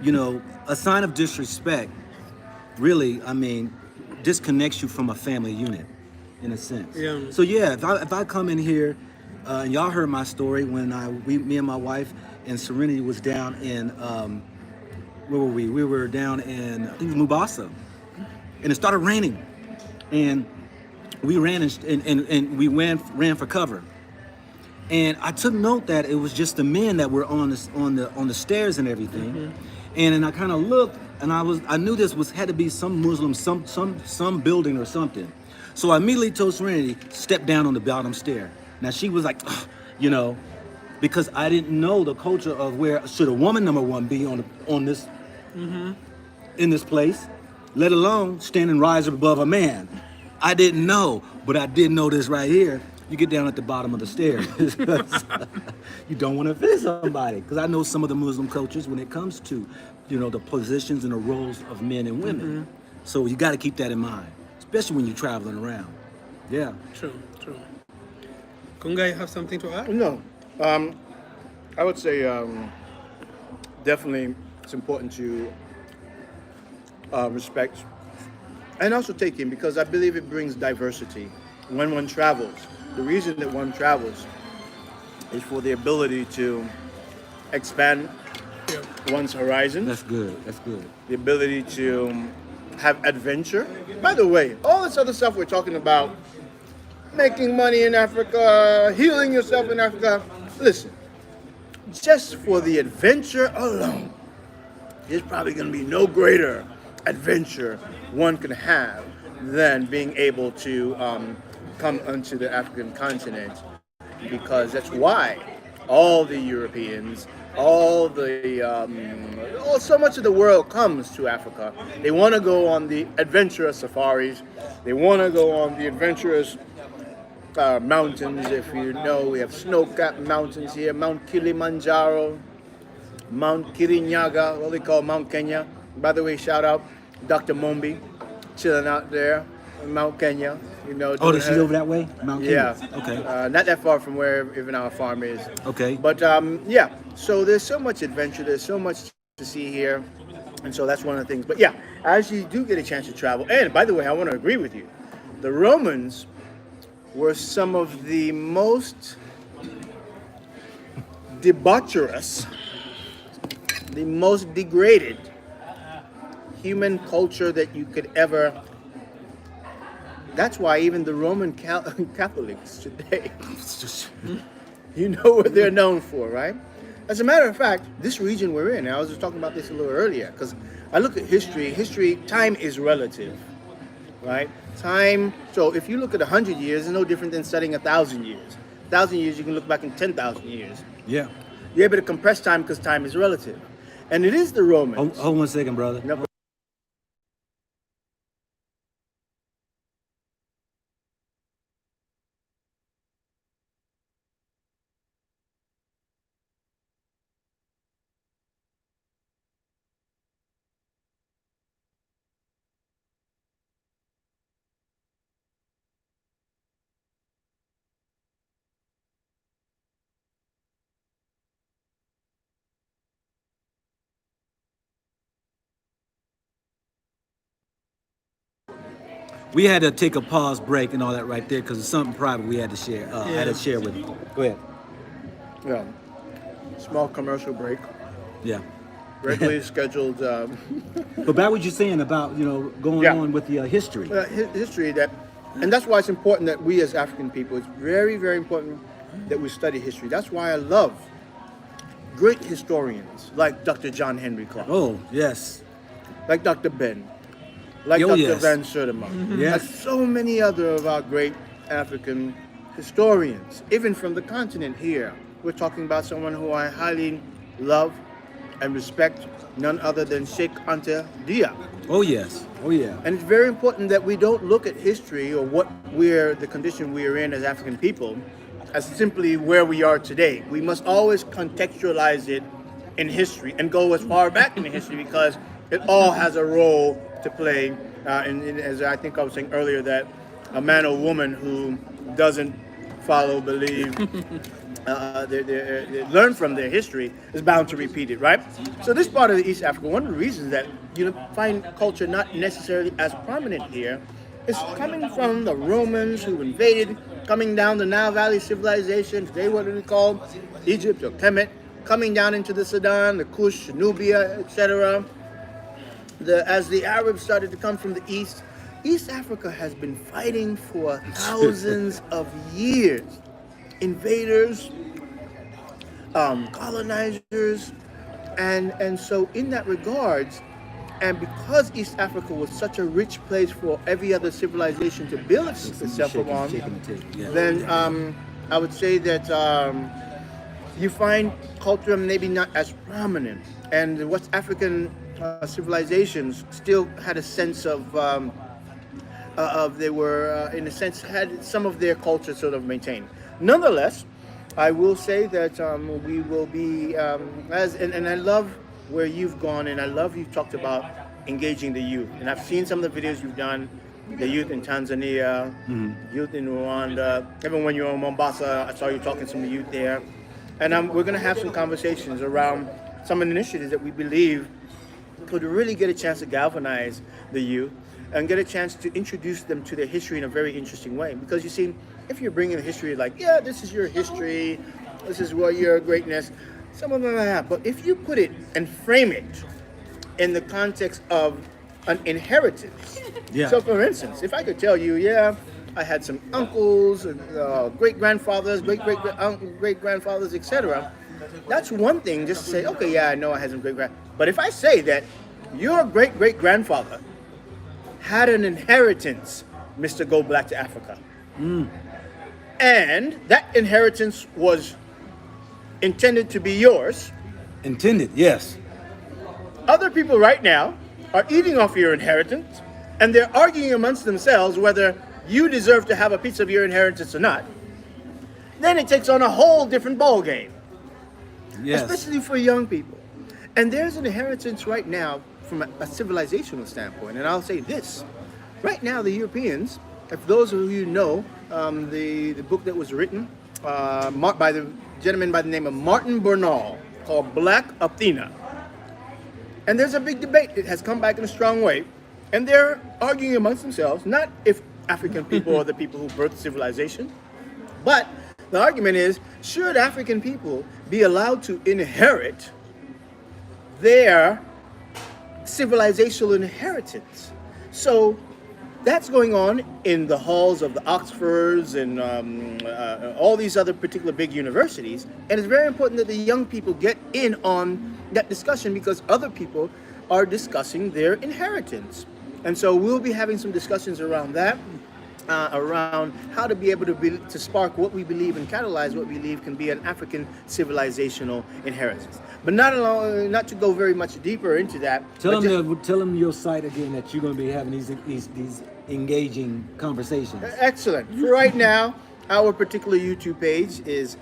A: you know, a sign of disrespect really, I mean, disconnects you from a family unit, in a sense. So yeah, if I come in here, and y'all heard my story when me and my wife and Serenity was down in, where were we? We were down in, I think it was Mombasa, and it started raining, and we ran and we ran for cover. And I took note that it was just the men that were on the stairs and everything. And then I kind of looked, and I knew this had to be some Muslim, some building or something. So I immediately told Serenity, step down on the bottom stair. Now she was like, ugh, you know, because I didn't know the culture of where should a woman, number one, be on this in this place, let alone stand and rise above a man. I didn't know, but I did know this right here. You get down at the bottom of the stairs. You don't want to offend somebody. Because I know some of the Muslim cultures when it comes to, you know, the positions and the roles of men and women. So you got to keep that in mind, especially when you're traveling around. Yeah.
B: True. Kunga, you have something to add?
C: No. I would say definitely it's important to respect and also take in, because I believe it brings diversity when one travels. The reason that one travels is for the ability to expand one's horizons.
A: That's good. That's good.
C: The ability to have adventure. By the way, all this other stuff we're talking about, making money in Africa, healing yourself in Africa, listen, just for the adventure alone, there's probably going to be no greater adventure one can have than being able to come onto the African continent, because that's why all the Europeans, so much of the world comes to Africa. They want to go on the adventurous safaris. They want to go on the adventurous mountains. If you know, we have snow-capped mountains here, Mount Kilimanjaro, Mount Kirinyaga, what they call Mount Kenya. By the way, shout out Dr. Mombi, chilling out there in Mount Kenya. You know,
A: Oh, does she over that way? Mount
C: yeah.
A: Kenya? Okay.
C: Not that far from where even our farm is.
A: Okay.
C: But yeah, so there's so much adventure, there's so much to see here. And so that's one of the things. But yeah, as you do get a chance to travel, and by the way, I want to agree with you. The Romans were some of the most debaucherous, the most degraded human culture that you could ever. That's why even the Roman Catholics today, you know what they're known for, right? As a matter of fact, this region we're in, I was just talking about this a little earlier, because I look at history, time is relative, right? Time, so if you look at 100 years, it's no different than studying 1,000 years. 1,000 years, you can look back in 10,000 years.
A: Yeah.
C: You're able to compress time because time is relative. And it is the Romans.
A: Hold 1 second, brother.
C: No,
A: We had to take a pause break and all that right there because it's something private we had to share. I had to share with you. Go ahead.
C: yeah. Small commercial break.
A: Yeah.
C: Regularly scheduled
A: But back what you're saying about, going
C: Yeah.
A: on with the history.
C: history and that's why it's important that we as African people, it's very, very important that we study history. That's why I love great historians like Dr. John Henry Clark,
A: Oh, yes.
C: like Dr. Ben, like
A: Oh,
C: Dr.
A: yes.
C: Van Sertima,
A: Yes.
C: like so many other of our great African historians, even from the continent here. We're talking about someone who I highly love and respect, none other than Sheikh Anta Diop.
A: Oh, yes. Oh, yeah.
C: And it's very important that we don't look at history or the condition we are in as African people as simply where we are today. We must always contextualize it in history and go as far back in history, because it all has a role to play. As I think I was saying earlier, that a man or woman who doesn't follow, believe, they learn from their history is bound to repeat it, right? So this part of the East Africa, one of the reasons that you find culture not necessarily as prominent here is coming from the Romans who invaded, coming down the Nile Valley civilization, today what do we call Egypt or Kemet, coming down into the Sudan, the Kush, Nubia, etc. As the Arabs started to come from the East, East Africa has been fighting for thousands of years. Invaders, colonizers, and so in that regards, and because East Africa was such a rich place for every other civilization to build itself upon, then I would say that you find culture maybe not as prominent, and West African civilizations still had a sense of they were in a sense had some of their culture sort of maintained. Nonetheless, I will say that we will be and I love where you've gone, and I love you've talked about engaging the youth. And I've seen some of the videos you've done, the youth in Tanzania, youth in Rwanda. Even when you were in Mombasa, I saw you talking to some of the youth there. And we're going to have some conversations around some initiatives that we believe could really get a chance to galvanize the youth and get a chance to introduce them to their history in a very interesting way. Because you see, if you're bringing the history like, yeah, this is your history, this is what your greatness, some of them have. But if you put it and frame it in the context of an inheritance.
A: Yeah.
C: So for instance, if I could tell you, yeah, I had some uncles, great-grandfathers, great-grandfathers, etc. That's one thing, just to say, okay, yeah, I know I had some great-grand. But if I say that your great-great-grandfather had an inheritance, Mr. Go Black to Africa, and that inheritance was intended to be yours,
A: Intended, yes.
C: other people right now are eating off your inheritance, and they're arguing amongst themselves whether you deserve to have a piece of your inheritance or not, then it takes on a whole different ball game,
A: Yes.
C: especially for young people. And there's an inheritance right now from a civilizational standpoint, and I'll say this. Right now, the Europeans, if those of you know the book that was written by the gentleman by the name of Martin Bernal called Black Athena, and there's a big debate that has come back in a strong way, and they're arguing amongst themselves, not if African people are the people who birthed civilization, but the argument is, should African people be allowed to inherit their civilizational inheritance? So that's going on in the halls of the Oxfords and all these other particular big universities. And it's very important that the young people get in on that discussion because other people are discussing their inheritance. And so we'll be having some discussions around that, around how to be able to spark what we believe and catalyze what we believe can be an African civilizational inheritance. But not to go very much deeper into that.
A: Tell them your site again that you're going to be having these engaging conversations.
C: Excellent. For right now, our particular YouTube page is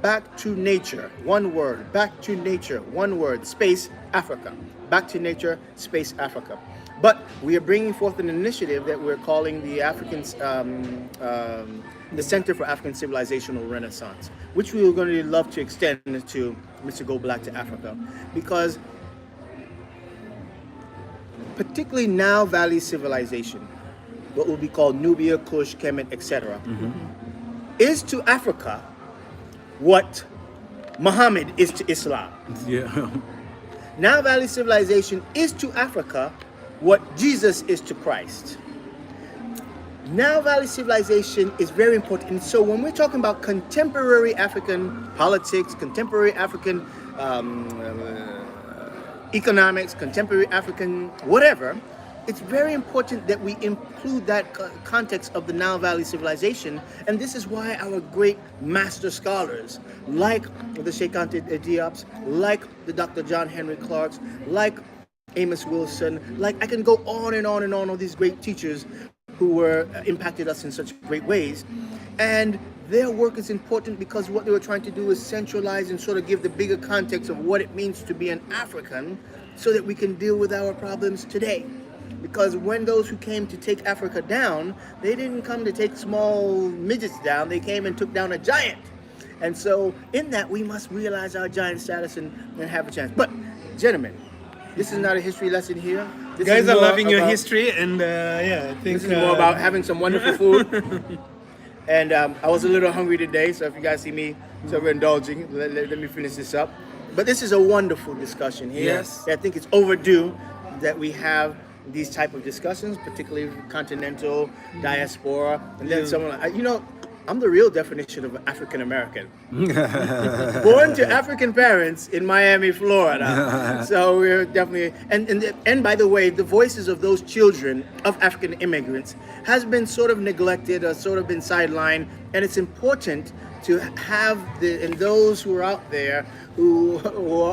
C: Back to Nature, one word, Back to Nature, one word, space Africa. Back to Nature, space Africa. But we are bringing forth an initiative that we're calling the the Center for African Civilizational Renaissance, which we are going to love to extend to Mr. Go Black to Africa, because particularly Nile Valley civilization, what will be called Nubia, Kush, Kemet, etc., is to Africa what Muhammad is to Islam.
A: Yeah.
C: Nile Valley civilization is to Africa what Jesus is to Christ. Nile Valley civilization is very important. And so when we're talking about contemporary African politics, contemporary African economics, contemporary African whatever, it's very important that we include that context of the Nile Valley civilization. And this is why our great master scholars, like the Sheikh Anta Diop's, like the Dr. John Henry Clark's, like Amos Wilson, like I can go on and on and on, all these great teachers who were impacted us in such great ways. And their work is important because what they were trying to do is centralize and sort of give the bigger context of what it means to be an African so that we can deal with our problems today. Because when those who came to take Africa down, they didn't come to take small midgets down, they came and took down a giant. And so in that, we must realize our giant status and have a chance. But gentlemen, this is not a history lesson here.
B: You guys are loving your history, and yeah, I think
C: this is more about having some wonderful food. And I was a little hungry today, so if you guys see me sort of indulging, let me finish this up. But this is a wonderful discussion here.
A: Yes.
C: I think it's overdue that we have these type of discussions, particularly continental, diaspora, and then someone, I'm the real definition of African American. Born to African parents in Miami, Florida. So we're definitely, and by the way, the voices of those children of African immigrants has been sort of neglected or sort of been sidelined, and it's important to have and those who are out there who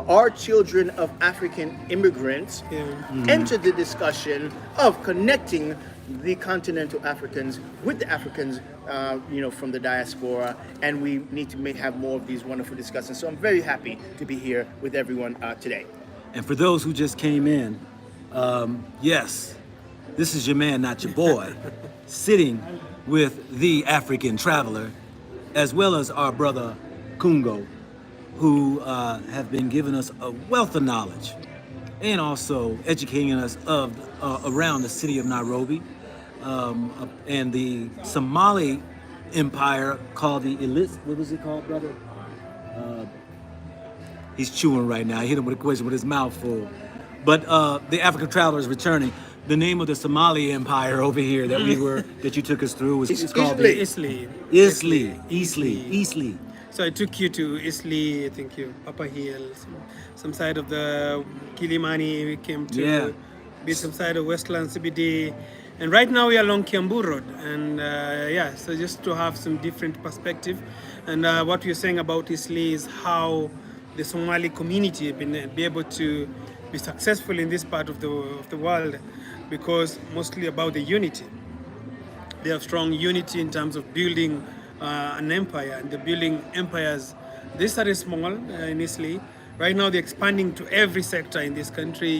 C: are children of African immigrants enter the discussion of connecting the continental Africans with the Africans, from the diaspora, and we need to have more of these wonderful discussions. So I'm very happy to be here with everyone today.
A: And for those who just came in, yes, this is your man, not your boy, sitting with the African traveler, as well as our brother Kungo, who have been giving us a wealth of knowledge and also educating us of around the city of Nairobi, and the Somali empire called the Elis. What was it called, brother? He's chewing right now. I hit him with a question with his mouth full. But the African traveler is returning. The name of the Somali empire over here that that you took us through was it's called
B: Isli.
A: Isli.
B: So I took you to Isli, I think you Papa Hill, some side of the Kilimani. We came to be some side of Westland CBD, and right now we are along Kiambu Road. And so just to have some different perspective. And what you're saying about Isli is how the Somali community have been able to be successful in this part of the world, because mostly about the unity. They have strong unity in terms of building an empire, and they're building empires. They started small initially. Right now they're expanding to every sector in this country.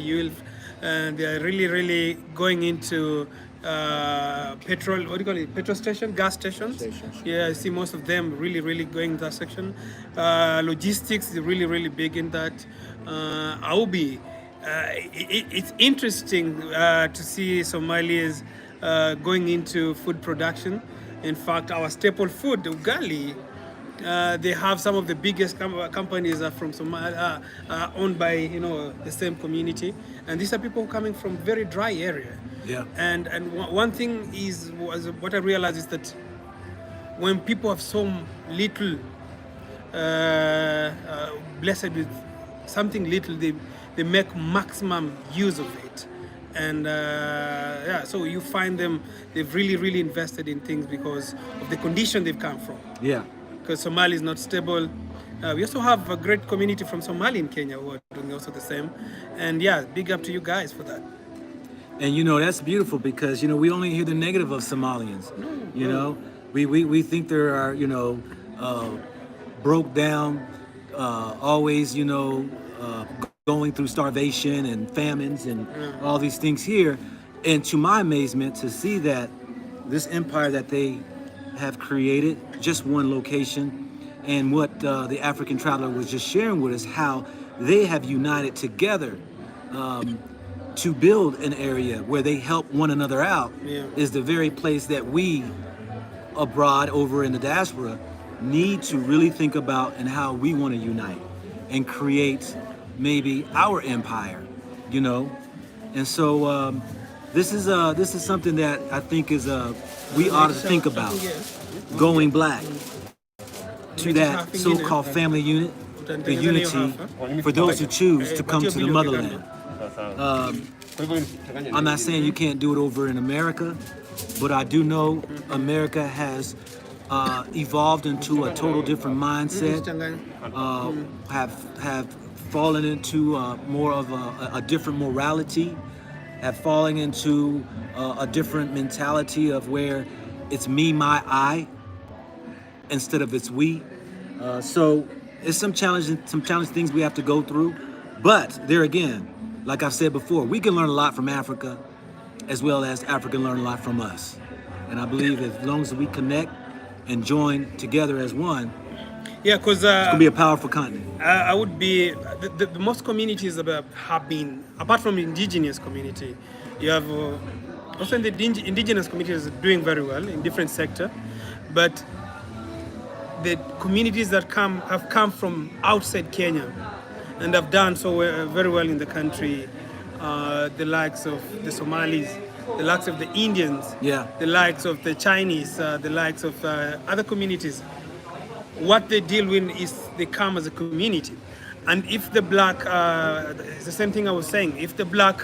B: They are really going into petrol, what do you call it, petrol station, gas stations. Yeah, I see most of them really going in that section. Logistics is really big in that. Aubi, it's interesting to see Somalis going into food production. In fact, our staple food, ugali, they have some of the biggest companies are from Somalia, owned by the same community, and these are people coming from very dry area.
A: Yeah.
B: And one thing was what I realized is that when people have so little, blessed with something little, they make maximum use of it. And so you find them, they've really invested in things because of the condition they've come from.
A: Yeah.
B: Because Somali is not stable. We also have a great community from Somali in Kenya who are doing also the same. And big up to you guys for that.
A: And that's beautiful because we only hear the negative of Somalians. We think there are broke down, always going through starvation and famines and all these things here. And to my amazement, to see that this empire that they have created, just one location, and what the African traveler was just sharing with us, how they have united together to build an area where they help one another out, is the very place that we abroad over in the diaspora need to really think about, and how we want to unite and create maybe our empire, and so this is something that I think is we ought to think about, going black to that so-called family unit, the unity for those who choose to come to the motherland. I'm not saying you can't do it over in America, but I do know America has evolved into a total different mindset, have fallen into more of a different morality, have fallen into a different mentality of where it's me, my, I, instead of it's we. So it's some challenging things we have to go through. But there again, like I've said before, we can learn a lot from Africa, as well as Africa can learn a lot from us. And I believe as long as we connect and join together as one,
B: because
A: it's going to be a powerful continent.
B: I would be, the most communities have been, apart from the indigenous community, you have also the indigenous communities are doing very well in different sectors, but the communities that have come from outside Kenya and have done so very well in the country, the likes of the Somalis, the likes of the Indians, the likes of the Chinese, the likes of other communities. What they deal with is they come as a community. And if the black, it's the same thing I was saying, if the black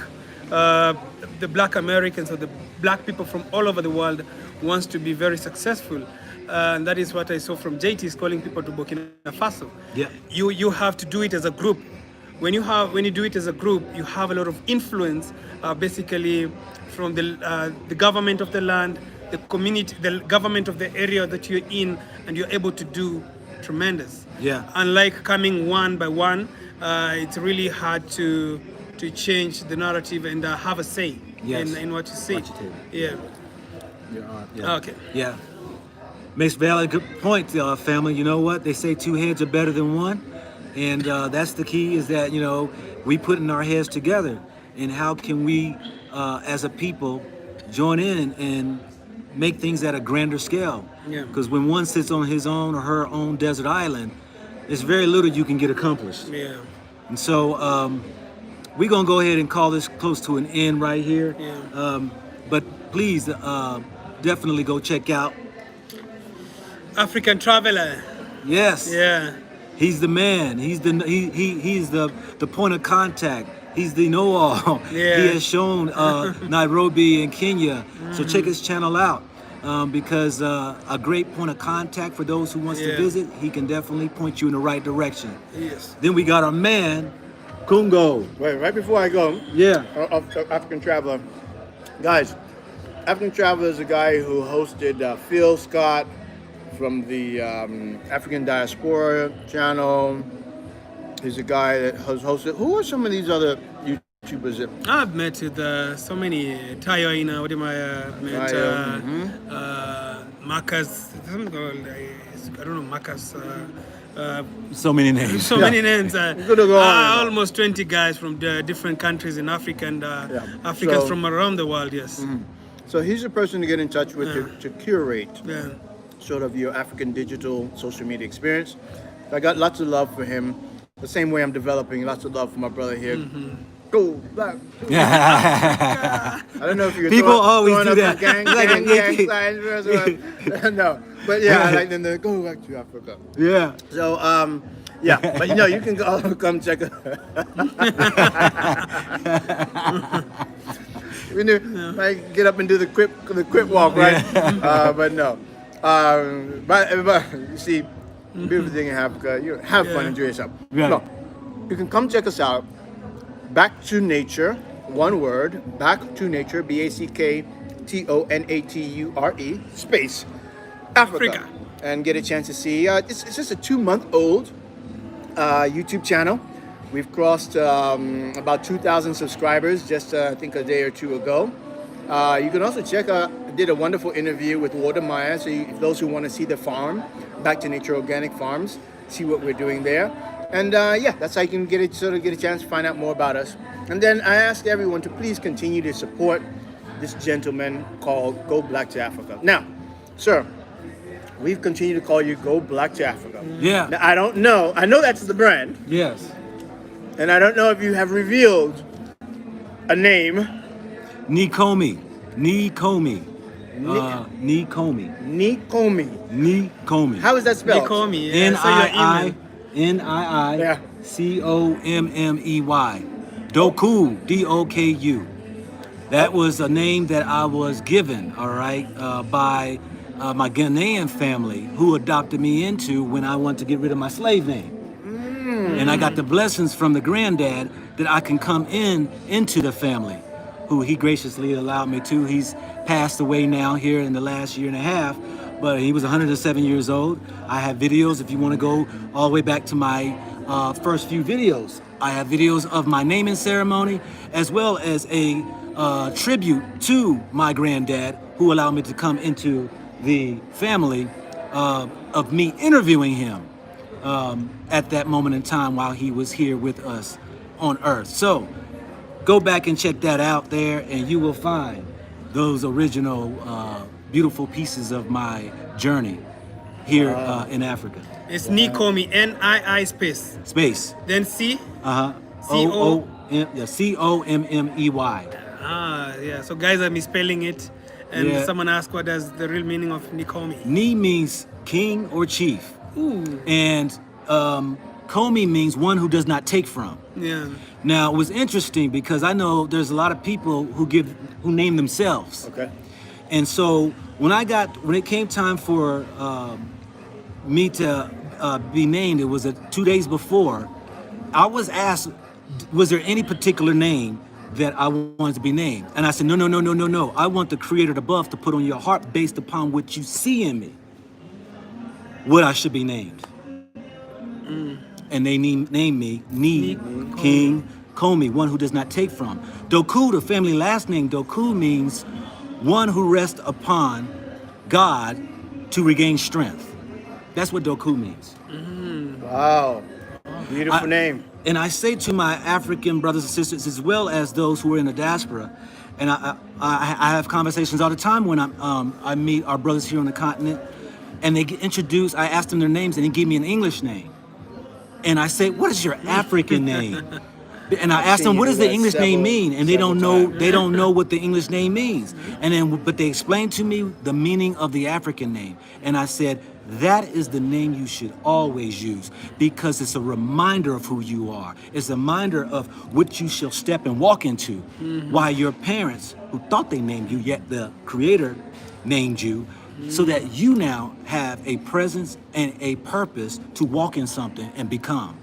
B: Americans or the black people from all over the world wants to be very successful, and that is what I saw from JT, is calling people to Burkina Faso. You have to do it as a group. When you do it as a group, you have a lot of influence, basically from the government of the land, the community, the government of the area that you're in, and you're able to do tremendous. Unlike coming one by one, it's really hard to change the narrative and have a say in what you say.
A: Makes valid good point, family. You know what? They say two heads are better than one. And that's the key, is that, you know, we putting our heads together, and how can we, as a people, join in and make things at a grander scale.
B: Yeah.
A: Because when one sits on his own or her own desert island, there's very little you can get accomplished.
B: Yeah.
A: And so we're going to go ahead and call this close to an end right here.
B: Yeah.
A: But please definitely go check out.
B: African Traveller.
A: Yes.
B: Yeah.
A: He's the man. He's the point of contact. He's the know-all.
B: Yeah.
A: He has shown Nairobi and Kenya. So check his channel out, because a great point of contact for those who wants to visit. He can definitely point you in the right direction.
B: Yes.
A: Then we got our man, Kungo.
C: Wait, right before I go,
A: Yeah.
C: of African Traveller, guys, African Traveller is a guy who hosted Phil Scott from the African Diaspora channel. He's a guy that has hosted. Who are some of these other YouTubers that
B: I've met with so many. Tayo Ina, what am I met? Marcus, I don't know, Marcus.
A: So many names.
B: So many names.
C: Good to go on.
B: Almost 20 guys from the different countries in Africa, and Africans
C: So-
B: from around the world, yes.
C: So he's a person to get in touch with to curate
B: Yeah.
C: sort of your African digital social media experience. I got lots of love for him. The same way I'm developing lots of love for my brother here. Go Black. I don't know if you're
A: People always
C: throwing
A: do
C: up
A: that.
C: the gang signs. No, but yeah, I like them to go back to Africa.
A: Yeah.
C: So yeah, but you know, you can go come check it. We knew I get up and do the quip walk, right? But no. But you see, beautiful thing in Africa. You have fun, enjoy yourself.
A: Yeah.
C: No, you can come check us out. Back to Nature, one word. Back to Nature, BACKTONATURE space Africa. And get a chance to see. It's just a 2-month-old YouTube channel. We've crossed about 2,000 subscribers just I think a day or two ago. You can also check out. I did a wonderful interview with Walter Meyer. So those who want to see the farm, Back to Nature Organic Farms, see what we're doing there. And yeah, that's how you can get a chance to find out more about us. And then I asked everyone to please continue to support this gentleman called Go Black to Africa. Now, sir, we've continued to call you Go Black to Africa.
A: Yeah.
C: Now, I don't know. I know that's the brand.
A: Yes.
C: And I don't know if you have revealed a name.
A: Nikomi. Nikomi.
C: How is that spelled?
B: Nikomi. Yeah.
A: N-I-I-N-I-I-C-O-M-M-E-Y. Doku, D-O-K-U. That was a name that I was given, all right, by my Ghanaian family, who adopted me into when I wanted to get rid of my slave name. And I got the blessings from the granddad that I can come into the family, who he graciously allowed me to. He's passed away now here in the last year and a half, but he was 107 years old. I have videos, if you want to go all the way back to my first few videos. I have videos of my naming ceremony, as well as a tribute to my granddad, who allowed me to come into the family of me interviewing him at that moment in time while he was here with us on Earth. So go back and check that out there, and you will find those original beautiful pieces of my journey here in Africa.
B: It's Nikomi, N-I-I space.
A: Space.
B: Then C.
A: C-O-M-M-E-Y.
B: Yeah. So guys are misspelling it, and someone asked, what does the real meaning of Nikomi?
A: Ni means king or chief.
B: Ooh.
A: And Komi means one who does not take from.
B: Yeah.
A: Now, it was interesting because I know there's a lot of people who name themselves.
C: Okay.
A: And so when it came time for me to be named, it was 2 days before, I was asked, was there any particular name that I wanted to be named? And I said, no. I want the creator above to put on your heart based upon what you see in me, what I should be named. And they named me King Komi, one who does not take from. Doku, the family last name Doku, means one who rests upon God to regain strength. That's what Doku means.
C: Wow. Beautiful name.
A: And I say to my African brothers and sisters, as well as those who are in the diaspora, and I have conversations all the time when I meet our brothers here on the continent, and they get introduced. I ask them their names, and they give me an English name, and I say, "What is your African name?" And I ask them, "What does the English name mean?" And they don't know. They don't know what the English name means. And then, but they explained to me the meaning of the African name, and I said, that is the name you should always use, because it's a reminder of who you are. It's a reminder of what you shall step and walk into. While your parents, who thought they named you, yet the Creator named you, so that you now have a presence and a purpose to walk in something and become.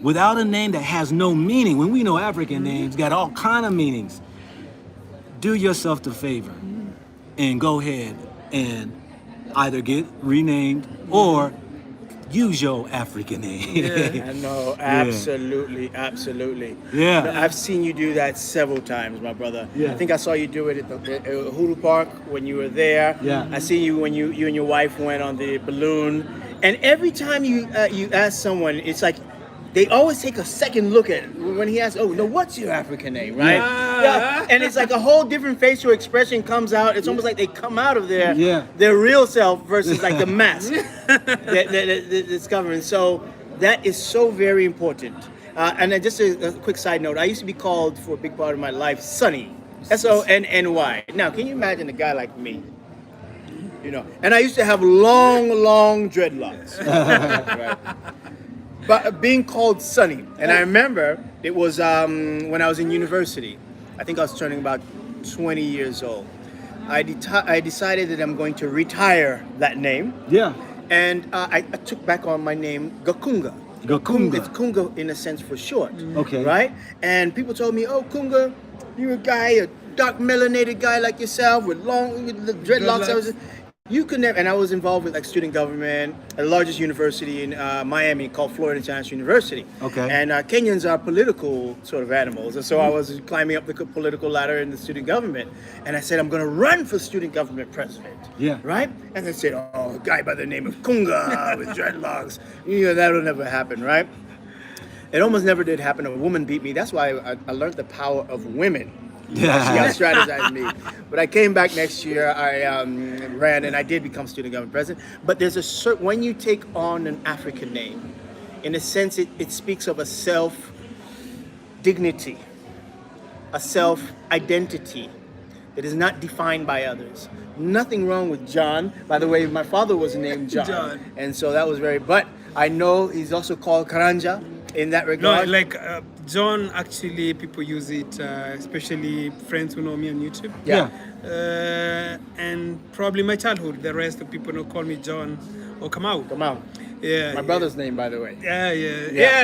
A: Without a name that has no meaning, when we know African names got all kind of meanings, do yourself the favor and go ahead and either get renamed or use your African name.
C: I know, absolutely, absolutely.
A: Yeah.
C: No, I've seen you do that several times, my brother.
A: Yeah.
C: I think I saw you do it at the Hulu Park when you were there.
A: Yeah.
C: I see you when you and your wife went on the balloon. And every time you ask someone, it's like they always take a second look at it when he asks, "Oh, no, what's your African name?" Right? Yeah. And it's like a whole different facial expression comes out. It's almost like they come out of their real self versus like the mask that's covering. So that is so very important. And then just a quick side note: I used to be called for a big part of my life Sonny, Sonny. Now, can you imagine a guy like me? You know, and I used to have long dreadlocks. Right? But being called Sonny, and I remember it was when I was in university. I think I was turning about 20 years old. I decided that I'm going to retire that name.
A: Yeah.
C: And I took back on my name, Gakunga.
A: Gakunga.
C: It's Kunga in a sense for short.
A: Okay.
C: Right? And people told me, "Oh, Kunga, you're a guy, a dark melanated guy like yourself with the dreadlocks." I was, you could never, and I was involved with like student government at the largest university in Miami called Florida International University.
A: Okay.
C: And Kenyans are political sort of animals. And so I was climbing up the political ladder in the student government. And I said, I'm going to run for student government president.
A: Yeah.
C: Right? And they said, "Oh, a guy by the name of Kunga with dreadlocks. You know, that'll never happen, right?" It almost never did happen. A woman beat me. That's why I learned the power of women.
A: Yeah.
C: She got to strategize me. But I came back next year. I ran and I did become student government president. But there's a certain, when you take on an African name, in a sense, it speaks of a self-dignity, a self-identity that is not defined by others. Nothing wrong with John. By the way, my father was named John. And so that was but I know he's also called Karanja in that regard.
B: No, like John, actually, people use it, especially friends who know me on YouTube.
C: Yeah.
B: And probably my childhood. The rest of people don't call me John or Kamau.
C: Kamau.
B: Yeah.
C: My brother's name, by the way.
B: Yeah.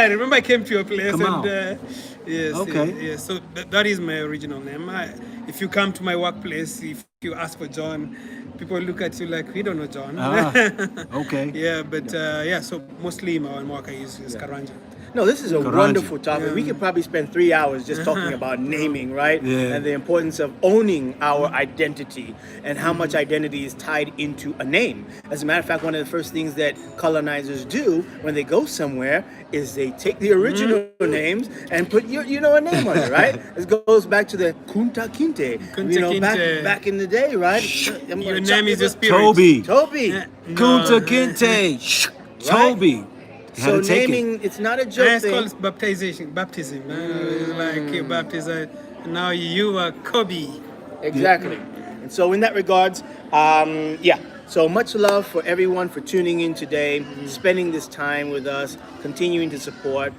B: I remember I came to your place
A: Kamau.
B: and yes.
A: Okay.
B: Yeah. So that is my original name. If you come to my workplace, if you ask for John, people look at you like, we don't know John.
A: Okay.
B: Yeah, but so mostly my work I use is Karanja.
C: No, this is a
A: Karanja.
C: wonderful topic. We could probably spend 3 hours just talking about naming, right?
A: Yeah.
C: And the importance of owning our identity and how much identity is tied into a name. As a matter of fact, one of the first things that colonizers do when they go somewhere is they take the original names and put a name on it, right? This goes back to the Kunta Kinte,
B: Kinte.
C: back in the day, right?
B: Your name is your spirit.
A: Toby.
C: Kunta
A: Kinte. Toby.
C: So naming, it's not a joke
B: It's
C: thing.
B: called baptizing. Baptism. It's like you baptized. Now you are Kobe.
C: Exactly. And so in that regards, so much love for everyone for tuning in today, spending this time with us, continuing to support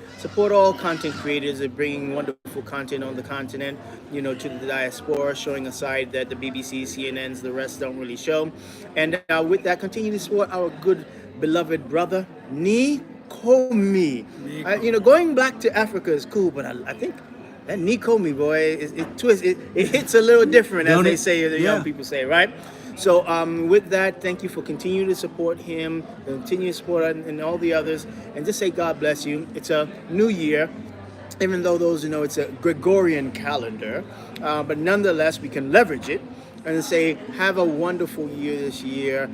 C: all content creators that bringing wonderful content on the continent, to the diaspora, showing a side that the BBC, CNNs, the rest don't really show. And with that, continue to support our good, beloved brother, Nikomi. Going back to Africa is cool, but I think that Nikomi, boy, it hits a little different, as they say, the young people say, right? So with that, thank you for continuing to support him, continue to support and all the others, and just say God bless you. It's a new year, even though it's a Gregorian calendar, but nonetheless, we can leverage it and say, have a wonderful year this year.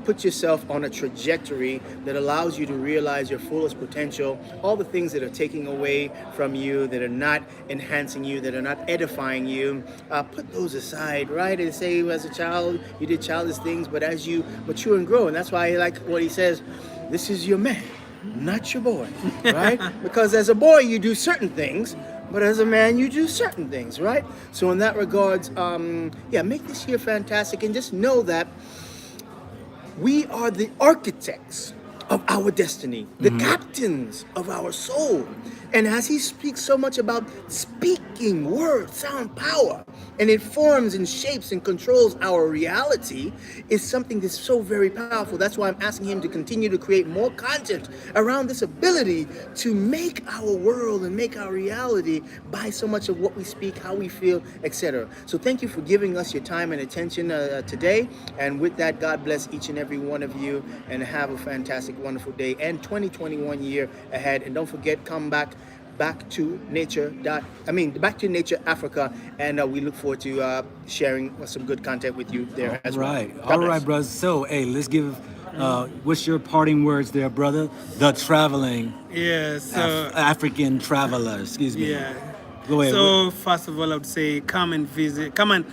C: Put yourself on a trajectory that allows you to realize your fullest potential. All the things that are taking away from you, that are not enhancing you, that are not edifying you, put those aside, right? And say, as a child, you did childish things, but as you mature and grow, and that's why I like what he says, this is your man, not your boy, right? Because as a boy, you do certain things, but as a man, you do certain things, right? So in that regards, make this year fantastic, and just know that we are the architects of our destiny, the captains of our soul. And as he speaks so much about speaking words, sound power, and it forms and shapes and controls our reality, is something that's so very powerful. That's why I'm asking him to continue to create more content around this ability to make our world and make our reality by so much of what we speak, how we feel, etc. So thank you for giving us your time and attention today. And with that, God bless each and every one of you, and have a fantastic, wonderful day and 2021 year ahead. And don't forget, come back to Nature Africa, and we look forward to sharing some good content with you there as well.
A: All right, brothers. So, hey, let's give. What's your parting words there, brother? The traveling. African traveler. Excuse me.
B: Yeah.
A: Go ahead.
B: So first of all, I would say come and visit. Come and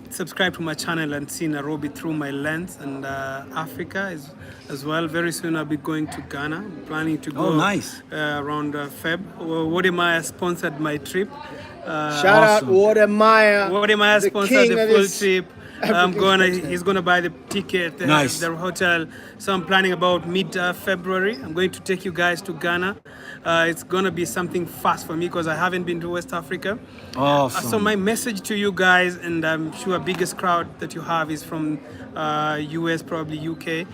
B: subscribe to my channel and see Nairobi through my lens, and Africa as well. Very soon I'll be going to Ghana. I'm planning to go around Feb. Wodemaya sponsored my trip.
C: Shout out Wodemaya.
B: Wodemaya sponsored the full trip.
C: African
B: he's gonna buy the ticket, the hotel. So I'm planning about mid-February. I'm going to take you guys to Ghana. It's gonna be something fast for me because I haven't been to West Africa.
A: Awesome.
B: So my message to you guys, and I'm sure biggest crowd that you have is from US, probably UK,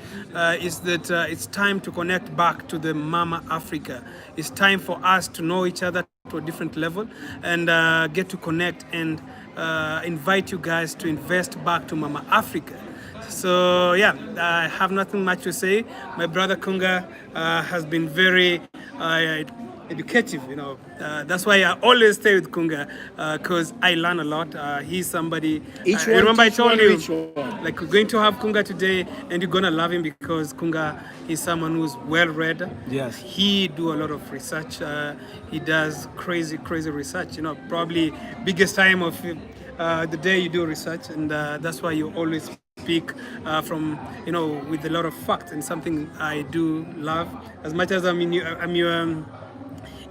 B: is that it's time to connect back to the Mama Africa. It's time for us to know each other to a different level and get to connect and invite you guys to invest back to Mama Africa. So yeah, I have nothing much to say. My brother Kunga has been very educative, you know. That's why I always stay with Kunga, because I learn a lot. He's somebody. Remember I told you, like, we're going to have Kunga today, and you're gonna love him because Kunga is someone who's well read.
A: Yes.
B: He do a lot of research. He does crazy research. You know, probably biggest time of the day you do research, and that's why you always speak from, you know, with a lot of facts, and something I do love as much as I'm your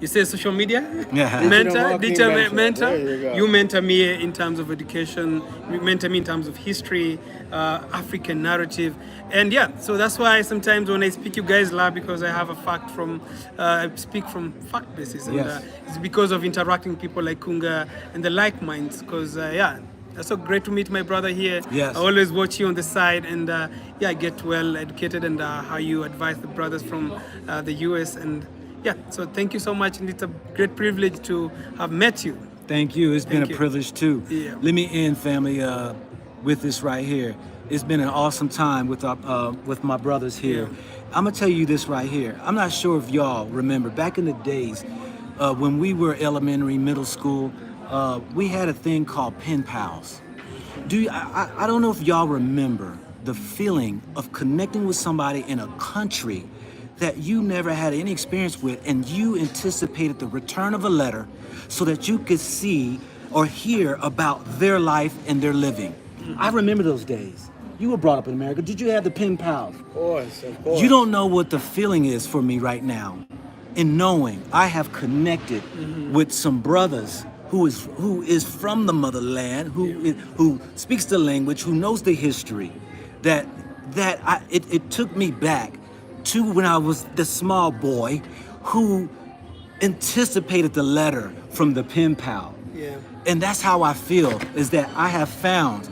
B: you say social media digital mentor. You mentor me in terms of education. You mentor me in terms of history, African narrative, and yeah. So that's why sometimes when I speak, you guys laugh because I have a fact from. I speak from fact basis, and it's because of interacting with people like Kunga and the like minds. Because that's so great to meet my brother here.
A: Yes.
B: I always watch you on the side, and I get well educated, and how you advise the brothers from the US, and so thank you so much, and it's a great privilege to have met you.
A: Thank you. It's been a privilege too.
B: Yeah.
A: Let me end, family, with this right here. It's been an awesome time with my brothers here.
B: Yeah.
A: I'm gonna tell you this right here. I'm not sure if y'all remember back in the days when we were elementary, middle school. We had a thing called pen pals. I don't know if y'all remember the feeling of connecting with somebody in a country that you never had any experience with, and you anticipated the return of a letter so that you could see or hear about their life and their living. I remember those days. You were brought up in America. Did you have the pen pals?
C: Of course, of course.
A: You don't know what the feeling is for me right now in knowing I have connected with some brothers who is from the motherland, who speaks the language, who knows the history. It took me back to when I was the small boy who anticipated the letter from the pen pal.
B: Yeah.
A: And that's how I feel, is that I have found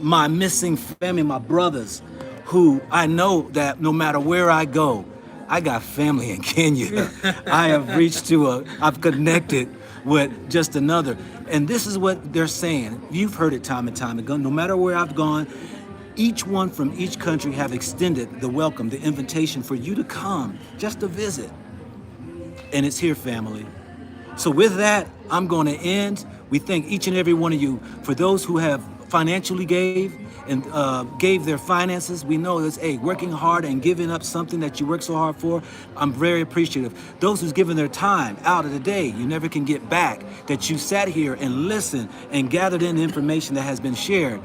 A: my missing family, my brothers, who I know that no matter where I go, I got family in Kenya. I have I've connected with just another. And this is what they're saying. You've heard it time and time again. No matter where I've gone, each one from each country have extended the welcome, the invitation for you to come, just to visit. And it's here, family. So with that, I'm going to end. We thank each and every one of you for those who have financially gave and gave their finances. We know it's working hard and giving up something that you work so hard for. I'm very appreciative. Those who's given their time out of the day, you never can get back, that you sat here and listened and gathered in the information that has been shared.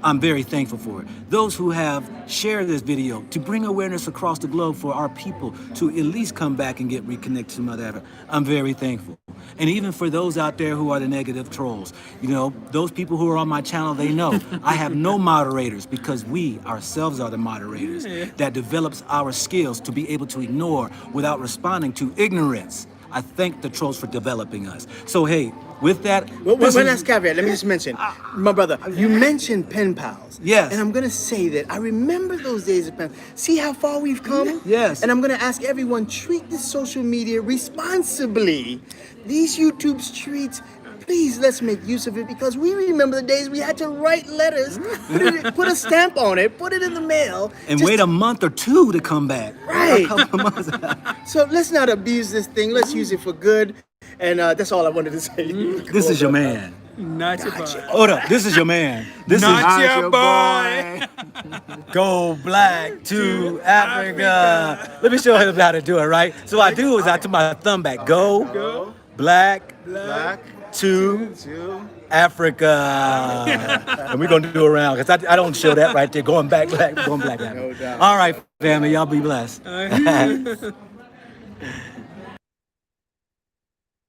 A: I'm very thankful for it. Those who have shared this video to bring awareness across the globe for our people to at least come back and get reconnected to Mother Africa, I'm very thankful. And even for those out there who are the negative trolls, you know, those people who are on my channel, they know I have no moderators, because we ourselves are the moderators that develops our skills to be able to ignore without responding to ignorance. I thank the trolls for developing us. So hey, with that,
C: One last caveat. Let me just mention, my brother. You mentioned pen pals.
A: Yes.
C: And I'm gonna say that I remember those days of pen. See how far we've come.
A: Yes.
C: And I'm gonna ask everyone: treat this social media responsibly. These YouTube streets. Please, let's make use of it, because we remember the days we had to write letters, put a stamp on it, put it in the mail,
A: and wait a month or two to come back.
C: Right.
A: A couple of months.
C: So let's not abuse this thing. Let's use it for good. And that's all I wanted to say.
A: This is your man.
B: Not your boy.
A: Hold up, this is your man. This
B: Not
A: is
B: your boy.
A: Go Black to Africa. Let me show him how to do it, right? So what I do is I turn my thumb back. Go Black to Africa. And we're gonna do it around, because I don't show that right there. Going black.
C: No doubt.
A: All right, family, y'all be blessed.